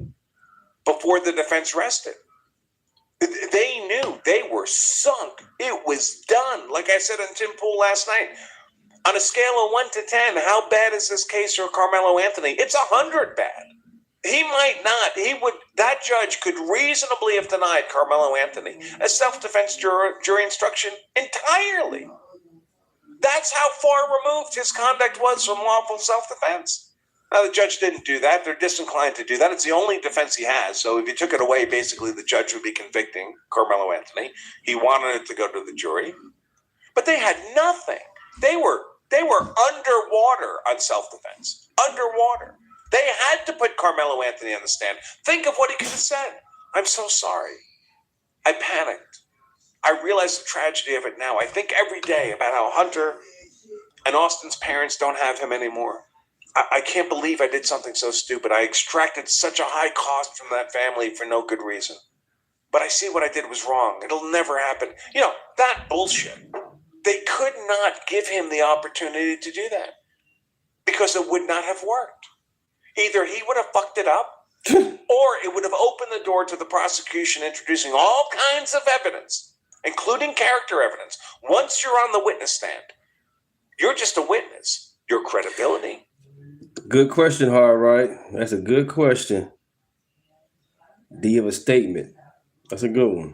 before the defense rested. They knew they were sunk. It was done. Like I said on Tim Pool last night, on a scale of 1 to 10, how bad is this case for Carmelo Anthony? It's 100 bad. He might not. That judge could reasonably have denied Carmelo Anthony a self-defense jury instruction entirely. That's how far removed his conduct was from lawful self-defense. Now, the judge didn't do that. They're disinclined to do that. It's the only defense he has. So if you took it away, basically the judge would be convicting Carmelo Anthony. He wanted it to go to the jury. But they had nothing. They were underwater on self-defense. Underwater. They had to put Carmelo Anthony on the stand. Think of what he could have said. I'm so sorry. I panicked. I realize the tragedy of it now. I think every day about how Hunter and Austin's parents don't have him anymore. I can't believe I did something so stupid. I extracted such a high cost from that family for no good reason. But I see what I did was wrong. It'll never happen. You know, that bullshit. They could not give him the opportunity to do that because it would not have worked. Either he would have fucked it up or it would have opened the door to the prosecution introducing all kinds of evidence, including character evidence. Once you're on the witness stand, you're just a witness. Your credibility. Good question, Hard Right. That's a good question. Do you have a statement? That's a good one.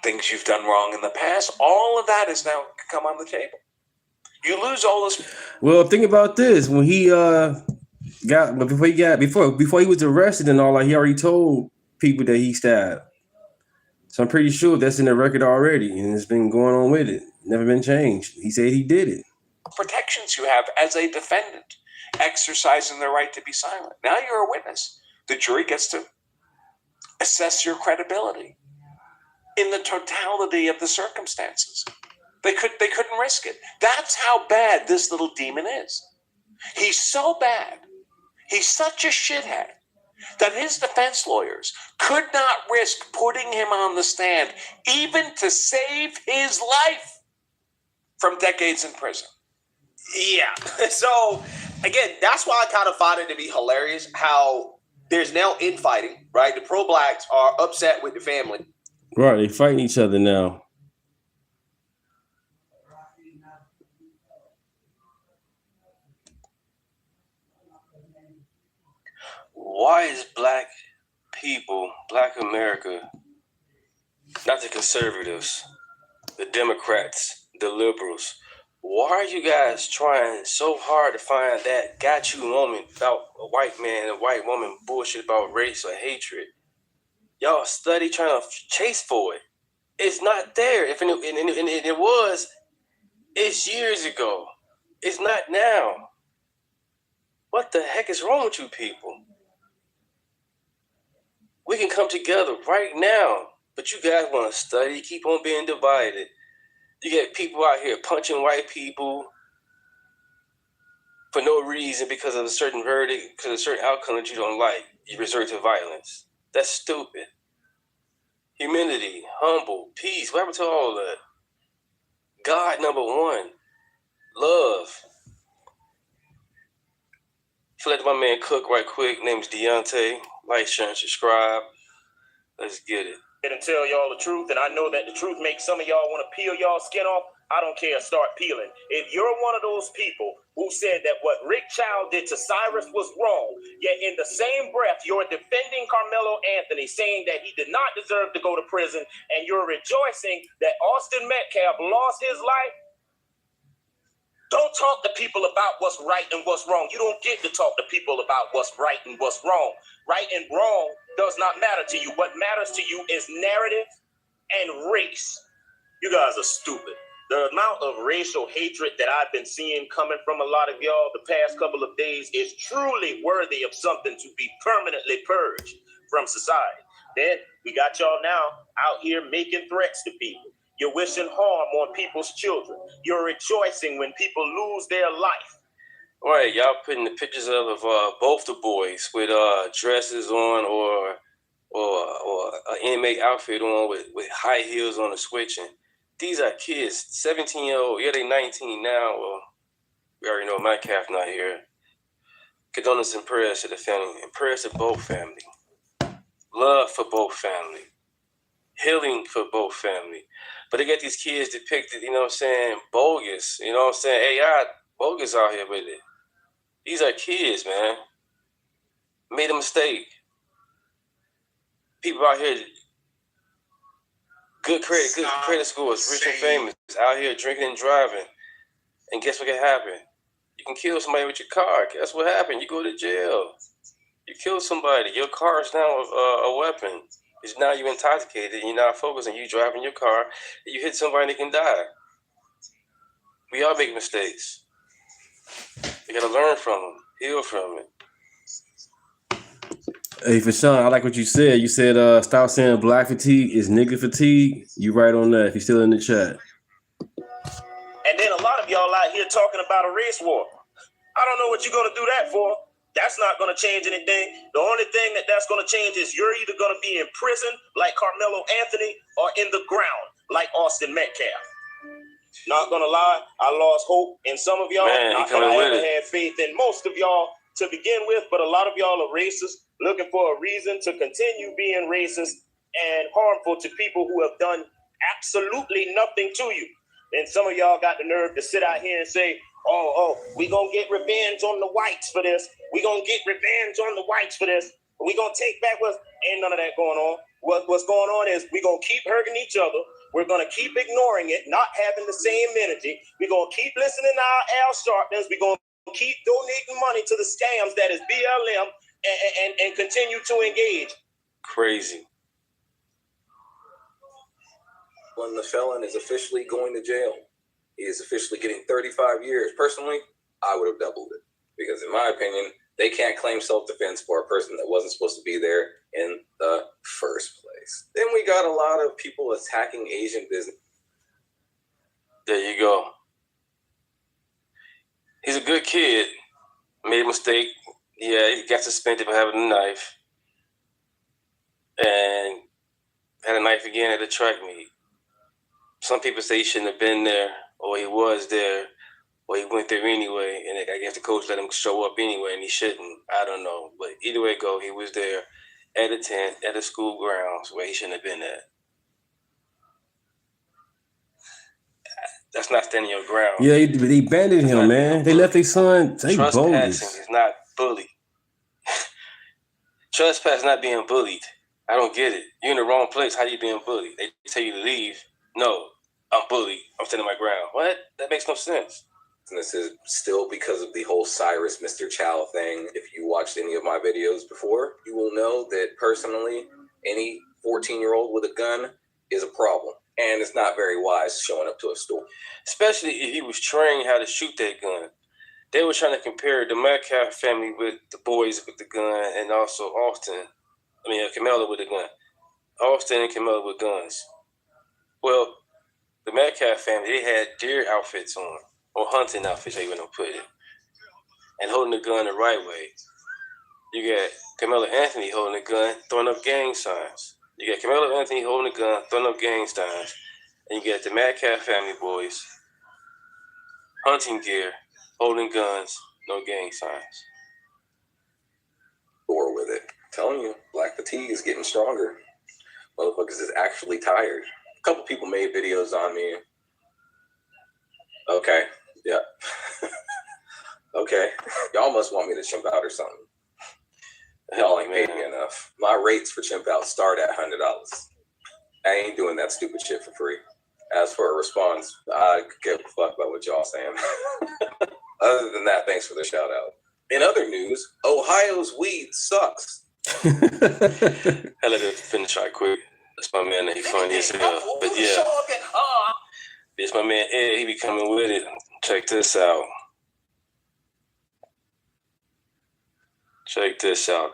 Things you've done wrong in the past, all of that is now come on the table. You lose all this. Well, think about this. When he before he was arrested and all that, he already told people that he stabbed. So I'm pretty sure that's in the record already, and it's been going on with it. Never been changed. He said he did it. Protections you have as a defendant, exercising the right to be silent. Now you're a witness. The jury gets to assess your credibility in the totality of the circumstances. They couldn't risk it. That's how bad this little demon is. He's so bad. He's such a shithead. that his defense lawyers could not risk putting him on the stand even to save his life from decades in prison. Yeah. So, again, that's why I kind of find it to be hilarious how there's now infighting, right? The pro-blacks are upset with the family. Right, they fighting each other now. Why is black people, black America, not the conservatives, the Democrats, the liberals, why are you guys trying so hard to find that got you moment about a white man and a white woman bullshit about race or hatred? Y'all study trying to chase for it. It's not there. If it was, it's years ago. It's not now. What the heck is wrong with you people? We can come together right now, but you guys want to study, keep on being divided. You get people out here punching white people for no reason because of a certain verdict, because of a certain outcome that you don't like. You resort to violence. That's stupid. Humility, humble, peace. What happened to all that? God, number one. Love. So let my man cook right quick. Name's Deunta. Like, share, and subscribe. Let's get it. And tell y'all the truth, and I know that the truth makes some of y'all want to peel y'all skin off. I don't care. Start peeling. If you're one of those people who said that what Rick Child did to Cyrus was wrong, yet in the same breath you're defending Carmelo Anthony, saying that he did not deserve to go to prison, and you're rejoicing that Austin Metcalf lost his life, don't talk to people about what's right and what's wrong. You don't get to talk to people about what's right and what's wrong. Right and wrong does not matter to you. What matters to you is narrative and race. You guys are stupid. The amount of racial hatred that I've been seeing coming from a lot of y'all the past couple of days is truly worthy of something to be permanently purged from society. Then we got y'all now out here making threats to people. You're wishing harm on people's children. You're rejoicing when people lose their life. All right, y'all putting the pictures of both the boys with dresses on or an inmate outfit on with high heels on and switching. These are kids, 17-year-old. Yeah, they 19 now. Well, we already know Metcalf not here. Condolences and prayers to the family and prayers to both family. Love for both family. Healing for both family. But they get these kids depicted, you know what I'm saying, bogus. You know what I'm saying? Hey, y'all bogus out here with it. These are kids, man. Made a mistake. People out here, good credit scores, rich and famous, out here drinking and driving. And guess what can happen? You can kill somebody with your car. Guess what happened? You go to jail. You kill somebody. Your car is now a weapon. It's now you're intoxicated. You're not focused on you driving your car. And you hit somebody and they can die. We all make mistakes. You got to learn from them. Heal from it. Hey, for Sean, I like what you said. You said stop saying black fatigue is nigga fatigue. You right on that if you're still in the chat. And then a lot of y'all out here talking about a race war. I don't know what you're going to do that for. That's not going to change anything. The only thing that's going to change is you're either going to be in prison like Carmelo Anthony or in the ground like Austin Metcalf. Not going to lie, I lost hope in some of y'all. Not that I ever had faith in most of y'all to begin with, but a lot of y'all are racist, looking for a reason to continue being racist and harmful to people who have done absolutely nothing to you. And some of y'all got the nerve to sit out here and say, oh, we gonna get revenge on the whites for this. We gonna get revenge on the whites for this. We gonna take back what's... Ain't none of that going on. What's going on is we gonna keep hurting each other. We're gonna keep ignoring it, not having the same energy. We're gonna keep listening to our Al Sharptons. We're gonna keep donating money to the scams that is BLM and continue to engage. Crazy. When the felon is officially going to jail, he is officially getting 35 years. Personally, I would have doubled it because, in my opinion, they can't claim self-defense for a person that wasn't supposed to be there in the first place. Then we got a lot of people attacking Asian business. There you go. He's a good kid. Made a mistake. Yeah, he got suspended for having a knife. and had a knife again at a track meet. Some people say he shouldn't have been there, or he was there, or he went there anyway, and I guess the coach let him show up anyway, and he shouldn't. I don't know. But either way it go, he was there at a tent, at the school grounds where he shouldn't have been at. That's not standing your ground. Yeah, they banded him, man. They left their son. They bogus. Trespassing is not bully. Trespass not being bullied. I don't get it. You're in the wrong place. How you being bullied? They tell you to leave. No, I'm bullied. I'm standing my ground. What? That makes no sense. And this is still because of the whole Cyrus Mr. Chow thing. If you watched any of my videos before, you will know that personally, any 14-year-old with a gun is a problem. And it's not very wise showing up to a store. Especially if he was trained how to shoot that gun. They were trying to compare the Metcalf family with the boys with the gun and also Camelo with the gun. Austin and Camelo with guns. Well, the Metcalf family, they had deer outfits on, or hunting outfits, how you want to put it, and holding the gun the right way. You got Camelo Anthony holding the gun, throwing up gang signs. You got Camelo Anthony holding a gun, throwing up gang signs. And you got the Metcalf family boys, hunting gear, holding guns, no gang signs. Or with it. I'm telling you, black fatigue is getting stronger. Motherfuckers is actually tired. A couple people made videos on me. Okay, yeah. Okay, y'all must want me to chimp out or something. Y'all ain't paid me enough. My rates for chimp out start at $100. I ain't doing that stupid shit for free. As for a response, I could give a fuck about what y'all saying. Other than that, thanks for the shout out. In other news, Ohio's weed sucks. I let it finish right quick. That's my man. He funny as hell. But yeah, it's my man Ed. He be coming with it. Check this out. Check this out.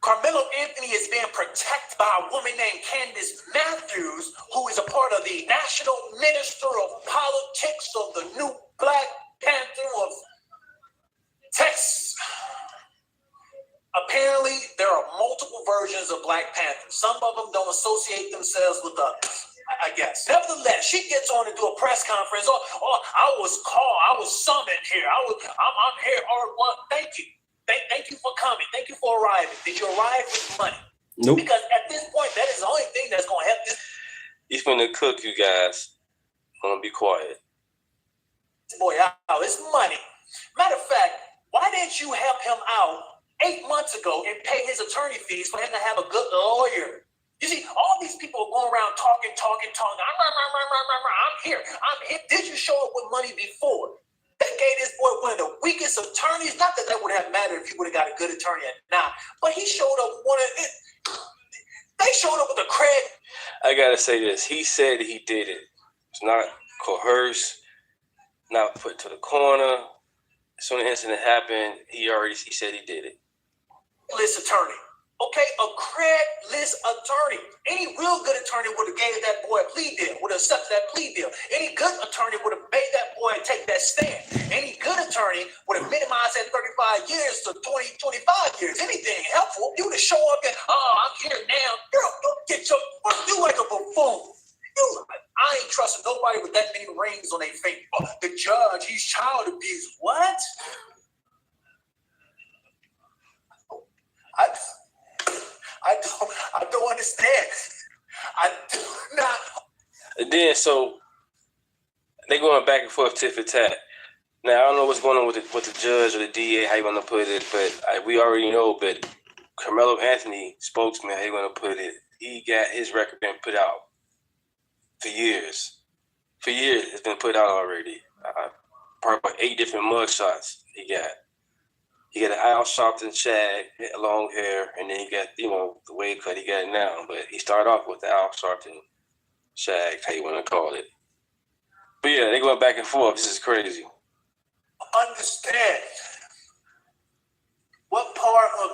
Carmelo Anthony is being protected by a woman named Candace Matthews, who is a part of the National Minister of Politics of the new Black Panther of Texas. Apparently, there are multiple versions of Black Panther. Some of them don't associate themselves with others, I guess. Nevertheless, she gets on to do a press conference. I was summoned here. I'm here. Thank you. Thank you for coming. Thank you for arriving. Did you arrive with money? Nope. Because at this point, that is the only thing that's going to help this. He's going to cook, you guys. I'm going to be quiet. Boy out. It's money. Matter of fact, why didn't you help him out 8 months ago and pay his attorney fees for him to have a good lawyer? You see, all these people are going around talking. I'm here. Did you show up with money before? They gave this boy one of the weakest attorneys. Not that would have mattered if he would have got a good attorney or not, but he showed up with they showed up with a cred. I gotta say this. He said he did it. It's not coerced, not put to the corner. As soon as the incident happened, he said he did it. List attorney. Okay, a credless attorney. Any real good attorney would have gave that boy a plea deal, would have accepted that plea deal. Any good attorney would have made that boy take that stand. Any good attorney would have minimized that 35 years to 20, 25 years. Anything helpful, you would have show up and, I'm here now. Girl, don't get you like a buffoon. I ain't trusting nobody with that many rings on their finger. The judge, he's child abuse. What? I don't understand. I do not. And then, so they going back and forth tit for tat. Now, I don't know what's going on with the judge or the DA, how you want to put it, but we already know. But Carmelo Anthony, spokesman, how you want to put it, he got his record been put out for years. For years, it's been put out already. Probably about 8 different mugshots he got. He got an Al Sharpton shag, long hair, and then he got, the wave cut he got it now. But he started off with the Al Sharpton shag, how you want to call it. But yeah, they going back and forth. This is crazy. Understand. What part of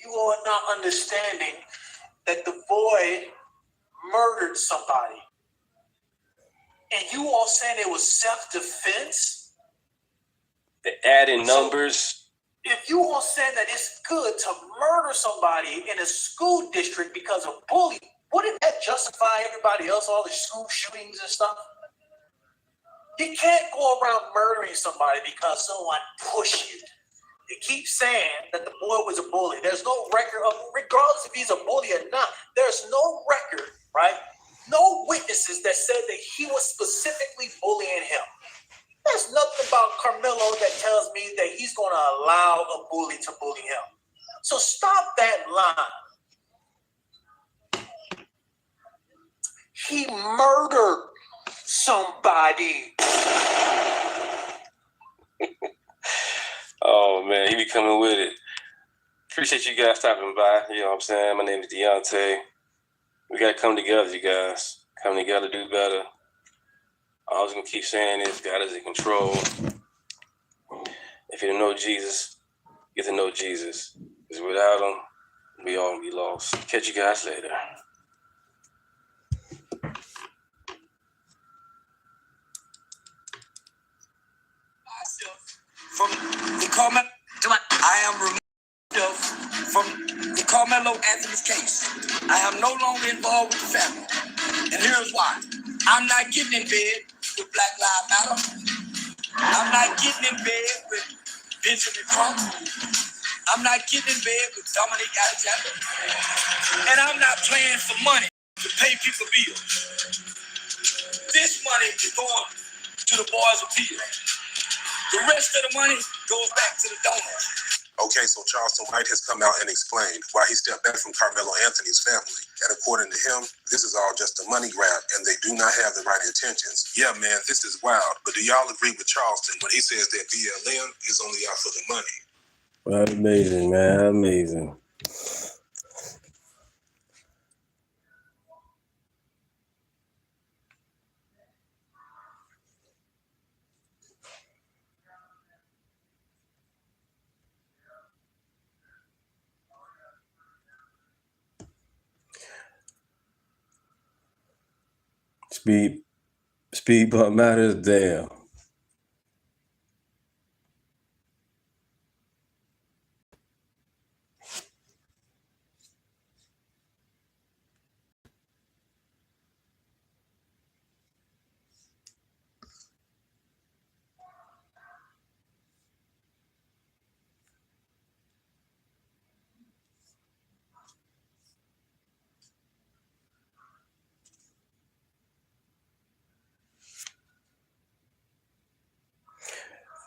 you are not understanding that the boy murdered somebody? And you all saying it was self-defense? Adding numbers. If you are saying that it's good to murder somebody in a school district because of bullying, wouldn't that justify everybody else, all the school shootings and stuff? You can't go around murdering somebody because someone pushed you. You keep saying that the boy was a bully. There's no record of, regardless if he's a bully or not, there's no record, right? No witnesses that said that he was specifically bullying him. There's nothing about Carmelo that tells me that he's going to allow a bully to bully him. So stop that line. He murdered somebody. Oh man, he be coming with it. Appreciate you guys stopping by. You know what I'm saying? My name is Deunta. We gotta come together, you guys. Come together, do better. All I was gonna keep saying is God is in control. If you don't know Jesus, get to know Jesus. Because without him, we all be lost. Catch you guys later. From the Carmelo, I am removed from the Carmelo Anthony's case. I am no longer involved with the family. And here's why. I'm not getting in bed with Black Lives Matter. I'm not getting in bed with Benjamin Crump. I'm not getting in bed with Dominic Alexander. And I'm not playing for money to pay people bills. This money is going to the Boys of Peter. The rest of the money goes back to the donors. Okay, so Charleston White has come out and explained why he stepped back from Carmelo Anthony's family. And according to him, this is all just a money grab and they do not have the right intentions. Yeah, man, this is wild. But do y'all agree with Charleston when he says that BLM is only out for the money? Well, amazing, man. Amazing. Speed bump matters, damn.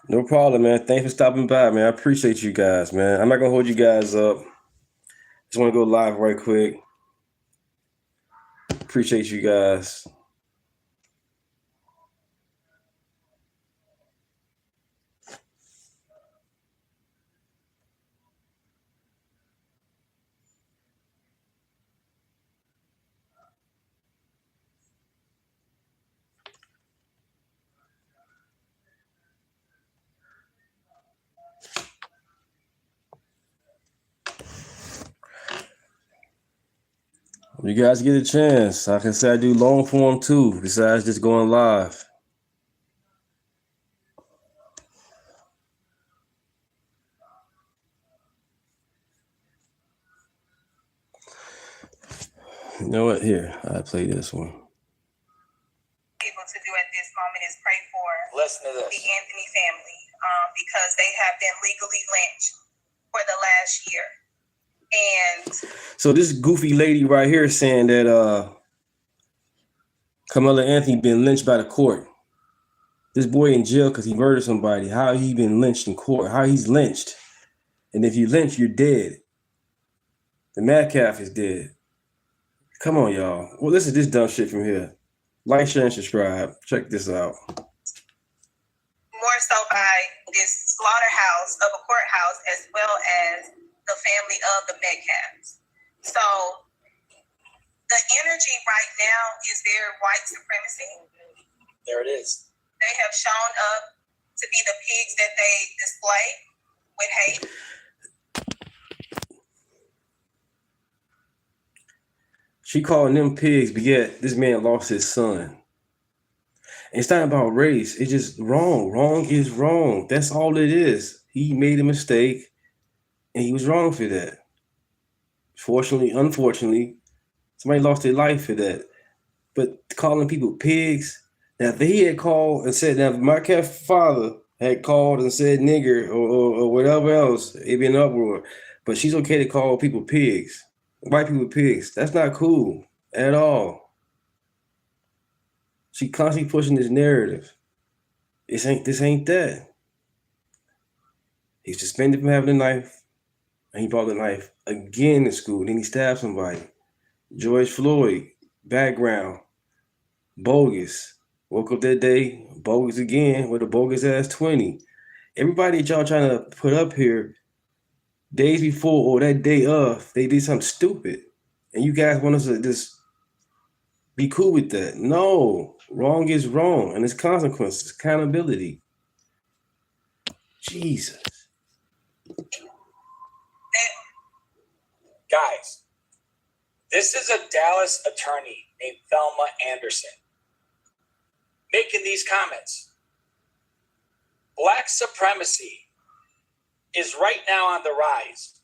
No problem, man. Thanks for stopping by, man. I appreciate you guys, man. I'm not gonna hold you guys up. Just want to go live right quick. Appreciate you guys. You guys get a chance. Like I said, I do long form too, besides just going live. You know what? Here, I play this one. Able to do at this moment is pray for Listen to this. the Anthony family because they have been legally lynched for the last year. And So this goofy lady right here is saying that Carmelo Anthony been lynched by the court. This boy in jail because he murdered somebody. How he been lynched in court? How he's lynched? And if you lynch, you're dead. The Metcalf is dead. Come on, y'all. Well, listen to this dumb shit from here. Like, share, and subscribe. Check this out. more so by this slaughterhouse of a courthouse as well as the family of the Metcalfs. So the energy right now is their white supremacy. There it is. They have shown up to be the pigs that they display with hate. She calling them pigs, but yet this man lost his son. And it's not about race. It's just wrong. Wrong is wrong. That's all it is. He made a mistake, and he was wrong for that. Unfortunately, somebody lost their life for that. But calling people pigs, now if he had called and said, now if Metcalf's father had called and said nigger or whatever else, it'd be an uproar. But she's okay to call people pigs, white people pigs. That's not cool at all. She constantly pushing this narrative. This ain't that. He's suspended from having a knife, and he brought the knife again to school. Then he stabbed somebody. George Floyd, background, bogus. Woke up that day, bogus again, with a bogus ass 20. Everybody that y'all trying to put up here, days before or that day of, they did something stupid. And you guys want us to just be cool with that. No, wrong is wrong, and there's consequences, accountability. Jesus. Guys, this is a Dallas attorney named Thelma Anderson making these comments. Black supremacy is right now on the rise,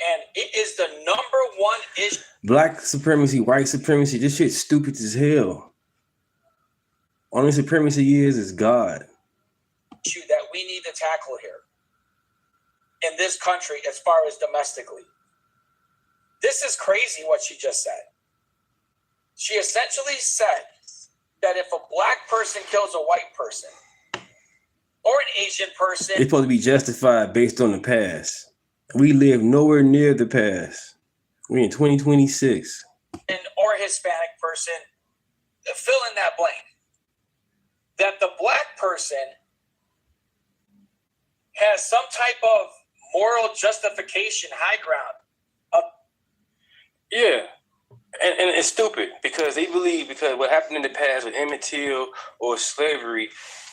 and it is the number one issue. Black supremacy, white supremacy, this shit's stupid as hell. Only supremacy is God. That we need to tackle here in this country as far as domestically. This is crazy what she just said. She essentially said that if a black person kills a white person or an Asian person, It's supposed to be justified based on the past. We live nowhere near the past. We're in 2026. or Hispanic person, fill in that blank, that the black person has some type of moral justification, high ground. Yeah. And it's stupid because they believe because what happened in the past with Emmett Till or slavery,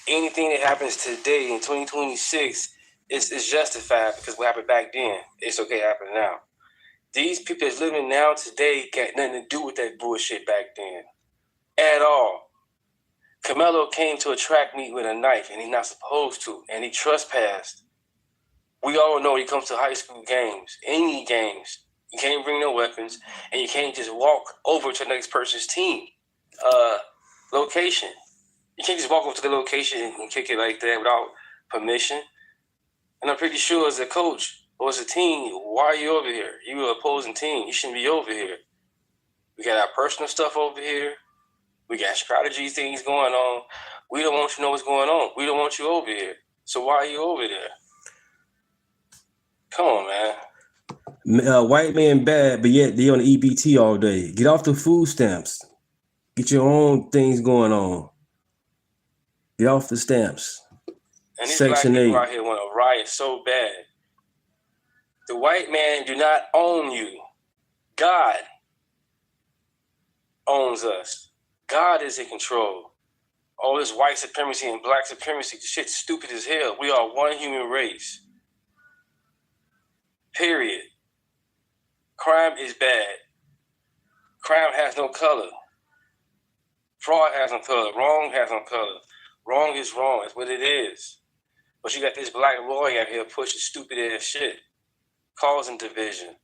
anything that happens today in 2026 is justified because what happened back then, it's okay happening now. These people that's living now today got nothing to do with that bullshit back then at all. Carmelo came to a track meet with a knife and he's not supposed to, and he trespassed. We all know he comes to high school games, any games. You can't bring no weapons, and you can't just walk over to the next person's team location. You can't just walk over to the location and kick it like that without permission. And I'm pretty sure as a coach or as a team, why are you over here? You're an opposing team. You shouldn't be over here. We got our personal stuff over here. We got strategy things going on. We don't want you to know what's going on. We don't want you over here. So why are you over there? Come on, man. White man bad, but yet they on the EBT all day. Get off the food stamps. Get your own things going on. Get off the stamps. And these Section black people 8. out here want to riot so bad. The white man do not own you. God owns us. God is in control. All this white supremacy and black supremacy, the shit's stupid as hell. We are one human race. Period. Crime is bad. Crime has no color. Fraud has no color. Wrong has no color. Wrong is wrong. That's what it is. But you got this black lawyer out here pushing stupid ass shit, causing division.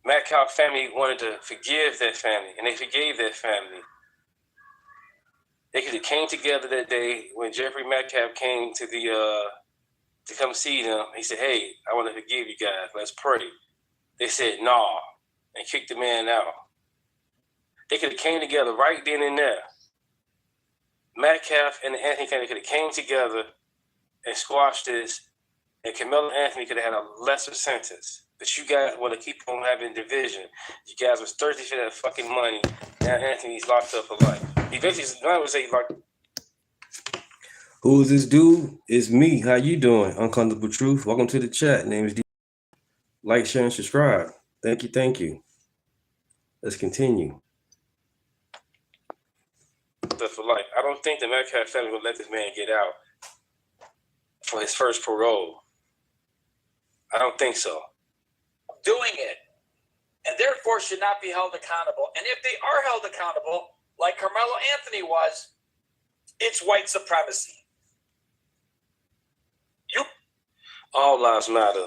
Metcalf family wanted to forgive that family, and they forgave that family. They could have came together that day when Jeffrey Metcalf came to to come see them. He said, "Hey, I want to forgive you guys. Let's pray." They said, "Nah," and kicked the man out. They could have came together right then and there. Metcalf and the Anthony family could have came together and squashed this, and Carmelo Anthony could have had a lesser sentence. But you guys want to keep on having division. You guys was thirsty for that fucking money. Now Anthony's locked up for life. He basically, I would say, like, Who is this dude? It's me. How you doing? Uncomfortable Truth. Welcome to the chat. Name is D. Like, share, and subscribe. Thank you. Thank you. Let's continue. for life. I don't think the Metcalf family will let this man get out for his first parole. I don't think so. Doing it, and therefore should not be held accountable. And if they are held accountable, like Carmelo Anthony was, it's white supremacy. All lives matter.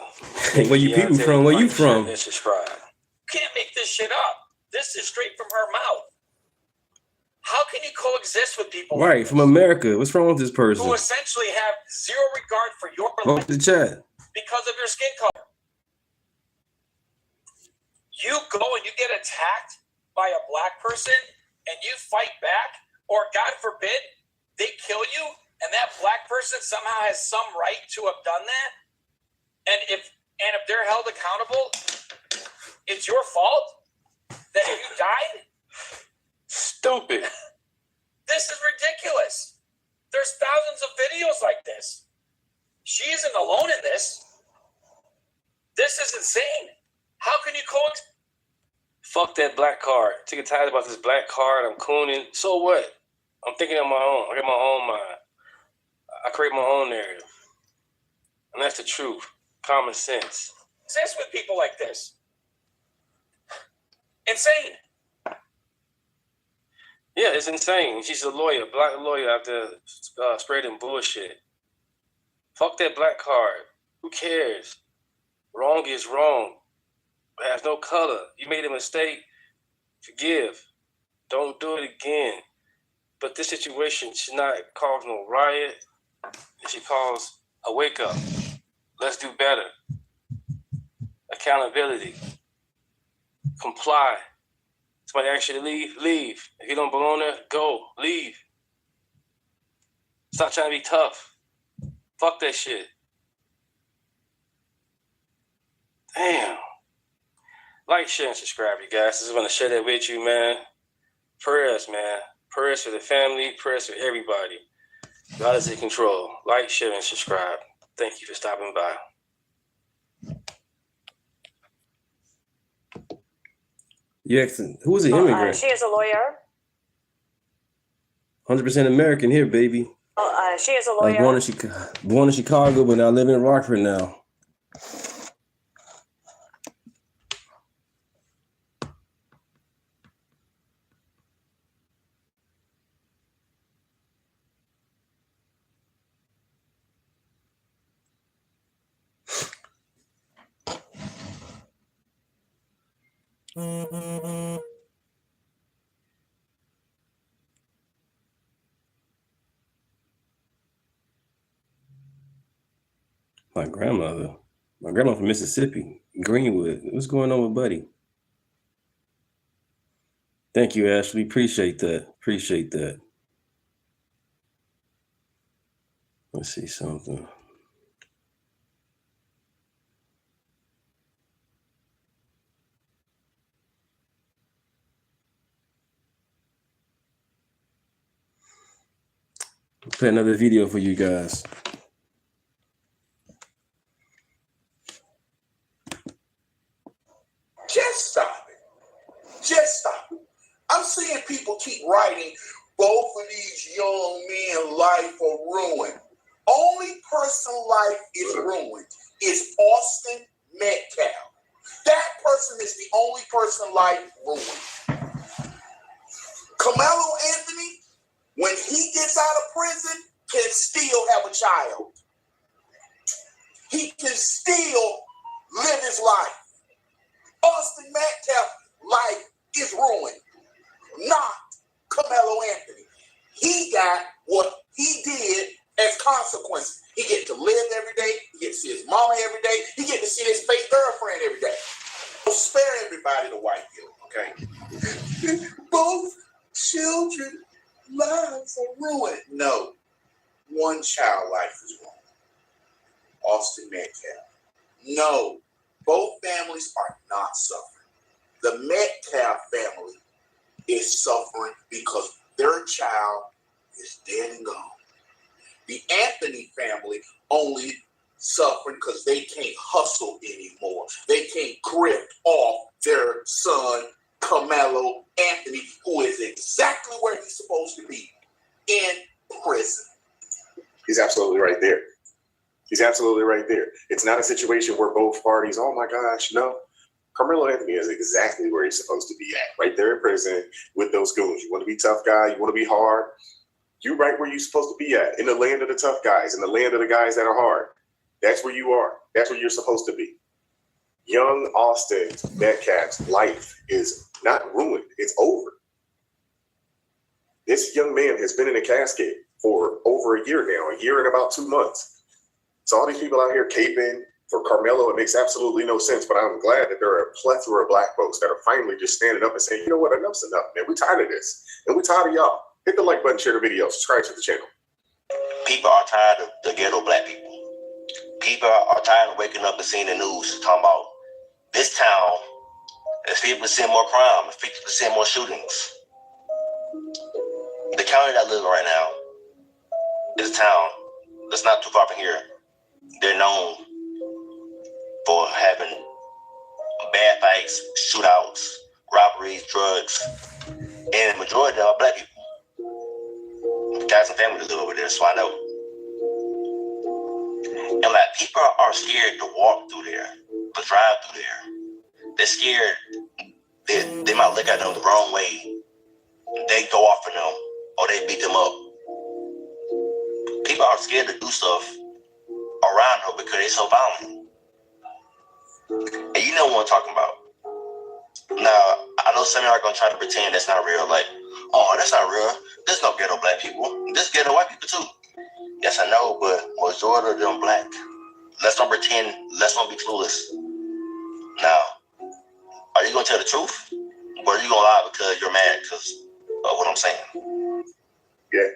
Where you people from? Where you from? And subscribe. Can't make this shit up. This is straight from her mouth. How can you coexist with people Right, from America. What's wrong with this person? who essentially have zero regard for your Vote the chat. because of your skin color? You go and you get attacked by a black person and you fight back, or God forbid, they kill you, and that black person somehow has some right to have done that. And if they're held accountable, it's your fault that you died? Stupid. This is ridiculous. There's thousands of videos like this. She isn't alone in this. This is insane. How can you coexist? Fuck that black card. Sick and tired about this black card. I'm cooning. So what? I'm thinking on my own. I got my own mind. I create my own narrative. And that's the truth. Common sense. Exist with people like this. Insane. Yeah, it's insane. She's a lawyer, black lawyer, after spreading bullshit. Fuck that black card. Who cares? Wrong is wrong. It has no color. You made a mistake. Forgive. Don't do it again. But this situation should not cause no riot. It should cause a wake up. Let's do better. Accountability. Comply. Somebody asks you to leave, leave. If you don't belong there, go, leave. Stop trying to be tough. Fuck that shit. Damn. Like, share, and subscribe, you guys. I just want to share that with you, man. Prayers, man. Prayers for the family. Prayers for everybody. God is in control. Like, share, and subscribe. Thank you for stopping by. Yes, who is an immigrant? She is a lawyer. 100% American here, baby. She is a I was lawyer. born in Chicago, but I live in Rockford now. My grandma from Mississippi, Greenwood. What's going on with Buddy? Thank you, Ashley. Appreciate that. Appreciate that. Let's see something. I'll play another video for you guys. Just stop it. Just stop it. I'm seeing people keep writing, both of these young men's life are ruined. Only person life is ruined is Austin Metcalf. That person is the only person life ruined. Carmelo Anthony, when he gets out of prison, can still have a child. He can still live his life. Austin Metcalf's life is ruined, not Carmelo Anthony. He got what he did as consequences. He get to live every day. He get to see his mama every day. He get to see his fake girlfriend every day. So spare everybody the white guilt, okay? Both children lives are ruined. No, one child life is ruined. Austin Metcalf. No, both families are not suffering. The Metcalf family is suffering because their child is dead and gone. The Anthony family only suffering because they can't hustle anymore. They can't grip off their son, Carmelo Anthony, who is exactly where he's supposed to be, in prison. He's absolutely right there. He's absolutely right there. It's not a situation where both parties, oh my gosh, no. Carmelo Anthony is exactly where he's supposed to be at, right there in prison with those goons. You want to be a tough guy, you want to be hard, you're right where you're supposed to be at, in the land of the tough guys, in the land of the guys that are hard. That's where you are. That's where you're supposed to be. Young Austin Metcalf's life is not ruined. It's over. This young man has been in a casket for over a year now, a year and about 2 months. So all these people out here caping for Carmelo, it makes absolutely no sense, but I'm glad that there are a plethora of black folks that are finally just standing up and saying, you know what, enough's enough, man. We're tired of this, and we're tired of y'all. Hit the like button, share the video, subscribe to the channel. People are tired of the ghetto black people. People are tired of waking up and seeing the news talking about this town has 50% more crime, 50% more shootings. The county that I live in right now is a town that's not too far from here. They're known for having bad fights, shootouts, robberies, drugs, and the majority of them are black people. Got some family that live over there, so I know. And like people are scared to walk through there, to drive through there. They're scared they might look at them the wrong way. They go off on them or they beat them up. People are scared to do stuff around them because they're so violent. And you know what I'm talking about. Now, I know some of y'all are going to try to pretend that's not real. Like, oh, that's not real. There's no ghetto black people. There's ghetto white people too. Yes, I know, but majority of them black. Let's not pretend. Let's not be clueless. Now, are you going to tell the truth? Or are you going to lie because you're mad because of what I'm saying? Yeah,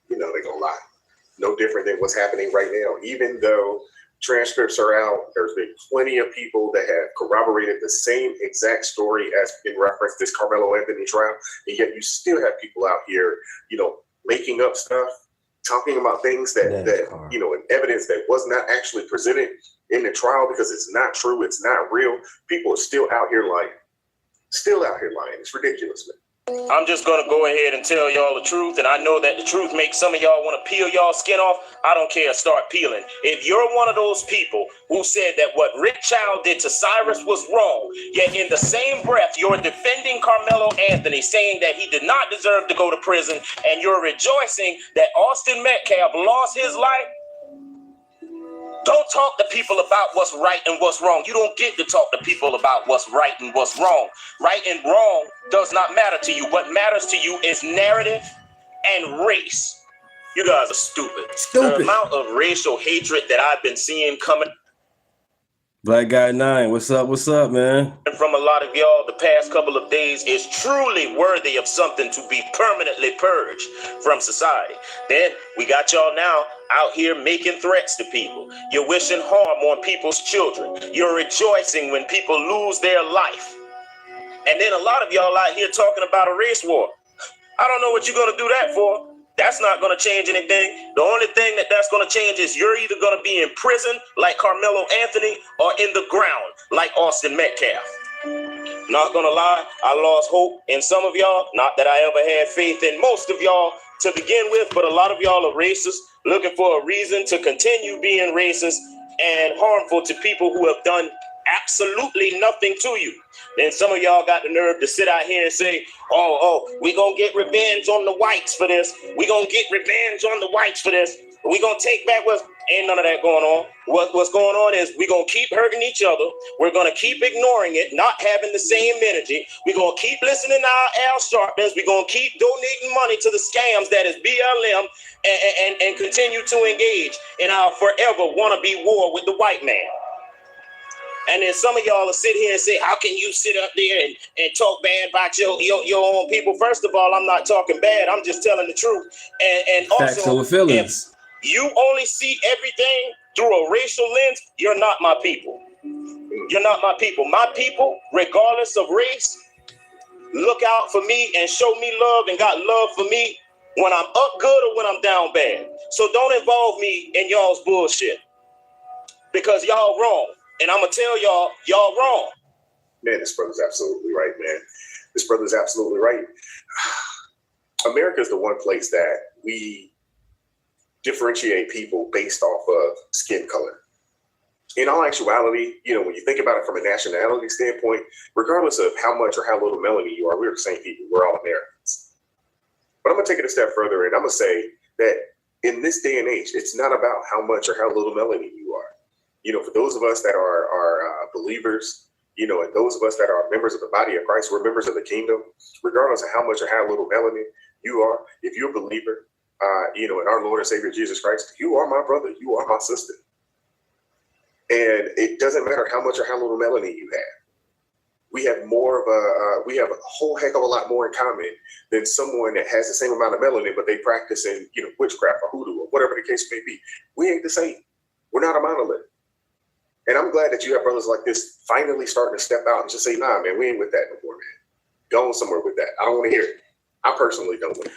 you know they're going to lie. No different than what's happening right now. Even though transcripts are out, there's been plenty of people that have corroborated the same exact story as in reference to this Carmelo Anthony trial, and yet you still have people out here, you know, making up stuff, talking about things that you know, and evidence that was not actually presented in the trial because it's not true, it's not real. People are still out here lying. It's ridiculous, man. I'm just going to go ahead and tell y'all the truth, and I know that the truth makes some of y'all want to peel y'all skin off. I don't care. Start peeling. If you're one of those people who said that what Rick Child did to Cyrus was wrong, yet in the same breath you're defending Carmelo Anthony, saying that he did not deserve to go to prison, and you're rejoicing that Austin Metcalf lost his life, don't talk to people about what's right and what's wrong. You don't get to talk to people about what's right and what's wrong. Right and wrong does not matter to you. What matters to you is narrative and race. You guys are stupid. The amount of racial hatred that I've been seeing coming Black Guy 9, what's up, man? from a lot of y'all the past couple of days is truly worthy of something to be permanently purged from society. Then we got y'all now out here making threats to people. You're wishing harm on people's children. You're rejoicing when people lose their life. And then a lot of y'all out here talking about a race war. I don't know what you're going to do that for. That's not going to change anything. The only thing that's going to change is you're either going to be in prison like Carmelo Anthony or in the ground like Austin Metcalf. Not going to lie, I lost hope in some of y'all. Not that I ever had faith in most of y'all to begin with, but a lot of y'all are racist, looking for a reason to continue being racist and harmful to people who have done absolutely nothing to you. Then some of y'all got the nerve to sit out here and say, oh, we gonna get revenge on the whites for this. We gonna get revenge on the whites for this. We gonna take back what's... Ain't none of that going on. What's going on is we gonna keep hurting each other. We're gonna keep ignoring it, not having the same energy. We're gonna keep listening to our Al Sharptons. We're gonna keep donating money to the scams that is BLM and continue to engage in our forever wannabe war with the white man. And then some of y'all will sit here and say, how can you sit up there and talk bad about your own people? First of all, I'm not talking bad. I'm just telling the truth. And Facts also, over feelings. if you only see everything through a racial lens, you're not my people. You're not my people. My people, regardless of race, look out for me and show me love and got love for me when I'm up good or when I'm down bad. So don't involve me in y'all's bullshit because y'all wrong. And I'm going to tell y'all wrong. Man, this brother's absolutely right, man. This brother's absolutely right. America is the one place that we differentiate people based off of skin color. In all actuality, you know, when you think about it from a nationality standpoint, regardless of how much or how little melanin you are, we're the same people. We're all Americans. But I'm going to take it a step further, and I'm going to say that in this day and age, it's not about how much or how little melanin you are. You know, for those of us that are believers, you know, and those of us that are members of the body of Christ, we're members of the kingdom, regardless of how much or how little melanin you are. If you're a believer, you know, in our Lord and Savior Jesus Christ, you are my brother, you are my sister. And it doesn't matter how much or how little melanin you have. We have more of we have a whole heck of a lot more in common than someone that has the same amount of melanin, but they practice in, you know, witchcraft or hoodoo or whatever the case may be. We ain't the same. We're not a monolith. And I'm glad that you have brothers like this finally starting to step out and just say, nah, man, we ain't with that no more, man. Go on somewhere with that. I don't want to hear it. I personally don't want it.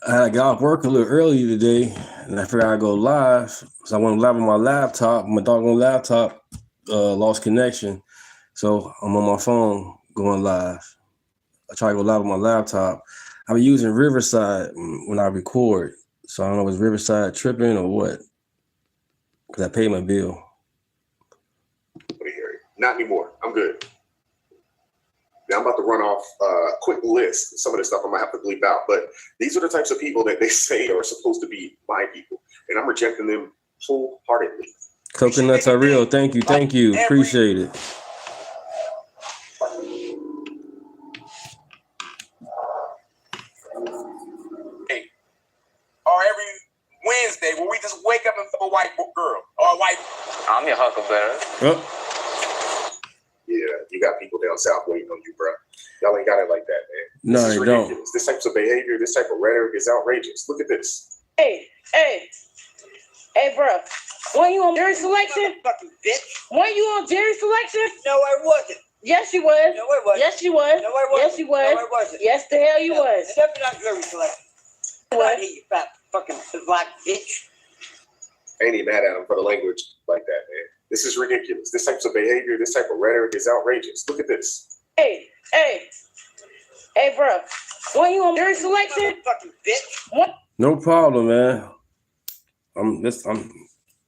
I got off work a little early today, and I figured I'd go live. So I went live on my laptop. My doggone laptop lost connection. So I'm on my phone going live. I try to go live on my laptop. I've been using Riverside when I record. So I don't know if it's Riverside tripping or what. Because I paid my bill. Not anymore. I'm good. Now I'm about to run off a quick list of some of the stuff I might have to bleep out. But these are the types of people that they say are supposed to be my people. And I'm rejecting them wholeheartedly. Coconuts are real. Thank you. Thank you. Appreciate it. Or every Wednesday when we just wake up and fuck a white girl or a white. I'm your huckleberry. Oh. Yeah, you got people down south waiting on you, bro. Y'all ain't got it like that, man. No, this is they ridiculous. don't. This type of behavior, this type of rhetoric is outrageous. Look at this. Hey, bro. Weren't you on jury selection? Fucking bitch. Weren't you on jury selection? No, I wasn't. Yes, you was. No, I wasn't. Yes, you was. No, I wasn't. Yes, you was. No, I wasn't. Yes, the hell you was. It's definitely not jury selection. What? You fat fucking black bitch. I ain't even mad at him for the language like that, man. This is ridiculous. This type of behavior, this type of rhetoric is outrageous. Look at this. Hey, bro. Weren't you on jury selection? Fucking bitch. What? No problem, man. That's what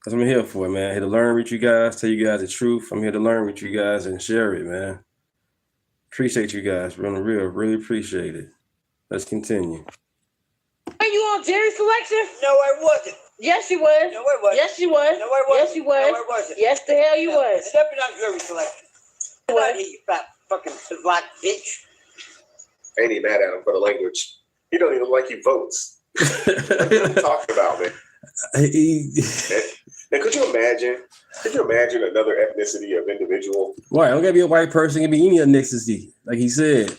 I'm here for, man. Here to learn with you guys, tell you guys the truth. I'm here to learn with you guys and share it, man. Appreciate you guys, real, really appreciate it. Let's continue. Are you on jury selection? No, I wasn't. Yes, you was. No, I wasn't. Yes, you was. No, I wasn't. Yes, you was. No, I wasn't. Yes, the hell you was. It's definitely not jury selection. What? You fat fucking black bitch. I ain't even mad at him for the language. He don't even like he votes. What are you talking about, man? Now, could you imagine another ethnicity of individual? Right, don't gotta be a white person, it can be any ethnicity. Like he said,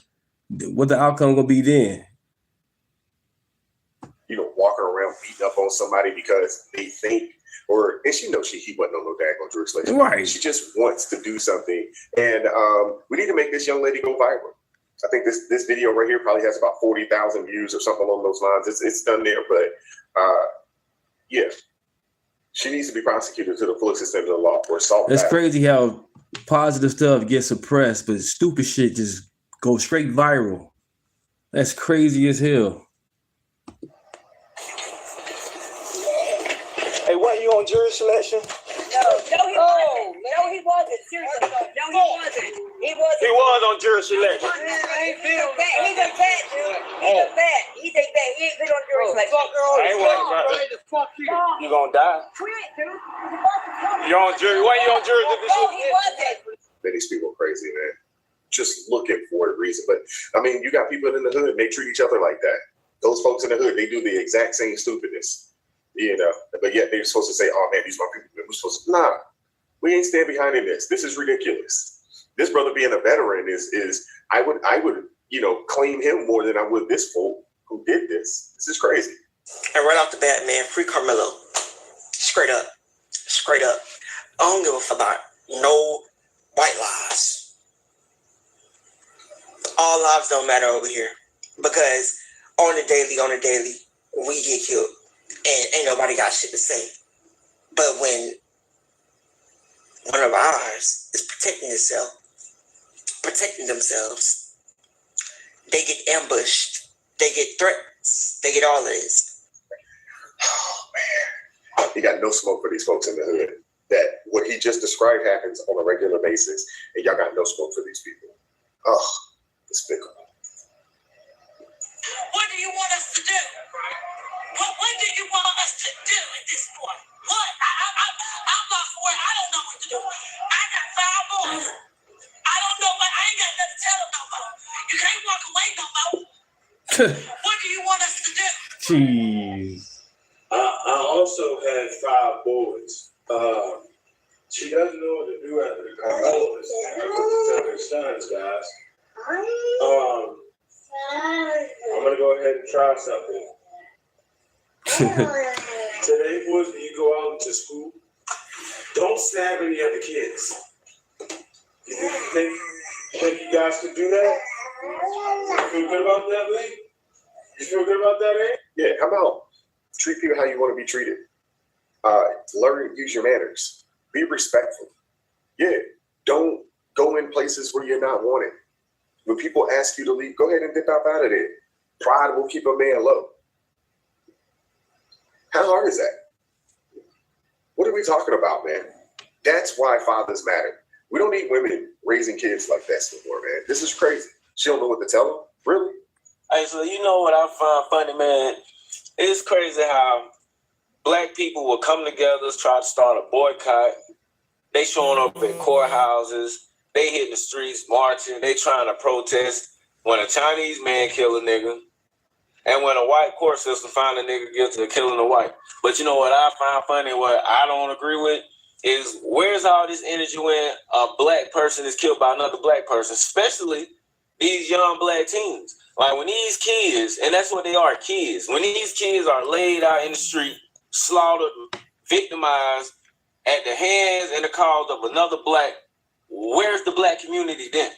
what the outcome gonna be then? You know, walking around beating up on somebody because they think, and she knows he wasn't on no daggone jury selection. Right. She just wants to do something, and we need to make this young lady go viral. I think this video right here probably has about 40,000 views or something along those lines. It's done there, but yeah, she needs to be prosecuted to the fullest extent of the law for assault. It's crazy how positive stuff gets suppressed, but stupid shit just goes straight viral. That's crazy as hell. Hey, what, you on jury selection? No, he wasn't. Seriously, no, he wasn't. He wasn't. He was on jury selection. He's a vet, dude. He's a vet. He ain't been on jury selection. I ain't worried about that. You gonna die. Quit, dude. You on jury? Why you on jury? No, he wasn't. Man, these people are crazy, man. Just looking for a reason. But I mean, you got people in the hood, they treat each other like that. Those folks in the hood, they do the exact same stupidness. You know, but yet they're supposed to say, "Oh man, these are my people." We're supposed to, nah, we ain't stand behind in this. This is ridiculous. This brother being a veteran is I would claim him more than I would this fool who did this. This is crazy. And right off the bat, man, free Carmelo. Straight up. I don't give a fuck about no white lives. All lives don't matter over here because on the daily, we get killed. And ain't nobody got shit to say. But when one of ours is protecting themselves, they get ambushed, they get threats, they get all of this. Oh man, he got no smoke for these folks in the hood. That what he just described happens on a regular basis, and y'all got no smoke for these people. Oh, despicable. What do you want us to do? What do you want us to do at this point? What? I'm lost for it. I don't know what to do. I got 5 boys. I don't know, but I ain't got nothing to tell them no more. You can't walk away no more. What do you want us to do? Jeez. I also had 5 boys. She doesn't know what to do after the Carmelo is there. I put to tell her sons, guys. I'm gonna go ahead and try something. Today, boys, when you go out into school, don't stab any other kids. You think you guys can do that? You feel good about that, Lee? You feel good about that, eh? Yeah, how about treat people how you want to be treated? Learn, use your manners. Be respectful. Yeah, don't go in places where you're not wanted. When people ask you to leave, go ahead and dip out of there. Pride will keep a man low. How hard is that? What are we talking about, man? That's why fathers matter. We don't need women raising kids like this anymore, man. This is crazy. She don't know what to tell them? Really? Hey, so you know what I find funny, man? It's crazy how black people will come together, try to start a boycott. They showing up at courthouses. They hit the streets marching. They trying to protest when a Chinese man kill a nigga. And when a white court system find a nigga guilty of killing a white. But you know what I find funny, what I don't agree with, is where's all this energy when a black person is killed by another black person, especially these young black teens. Like when these kids, and that's what they are, kids, when these kids are laid out in the street, slaughtered, victimized at the hands and the cause of another black, where's the black community then?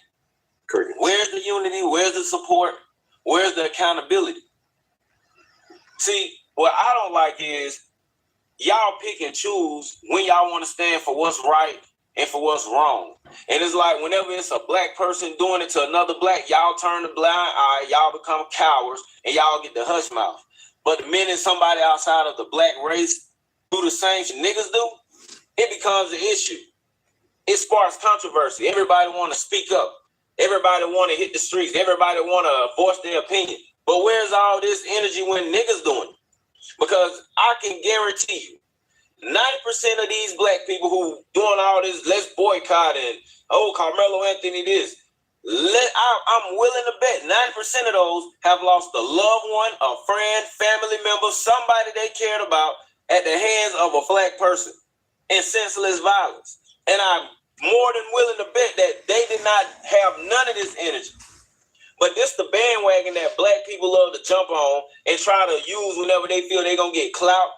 Where's the unity? Where's the support? Where's the accountability? See, what I don't like is y'all pick and choose when y'all want to stand for what's right and for what's wrong. And it's like whenever it's a black person doing it to another black, y'all turn the blind eye, y'all become cowards, and y'all get the hush mouth. But the minute somebody outside of the black race do the same shit niggas do, it becomes an issue. It sparks controversy. Everybody want to speak up. Everybody want to hit the streets. Everybody want to voice their opinion. But where's all this energy when niggas doing it? Because I can guarantee you, 90% of these black people who doing all this, let's boycott and, oh, Carmelo Anthony this. I'm willing to bet 90% of those have lost a loved one, a friend, family member, somebody they cared about at the hands of a black person in senseless violence. And I'm more than willing to bet that they did not have none of this energy. But this the bandwagon that black people love to jump on and try to use whenever they feel they're going to get clout,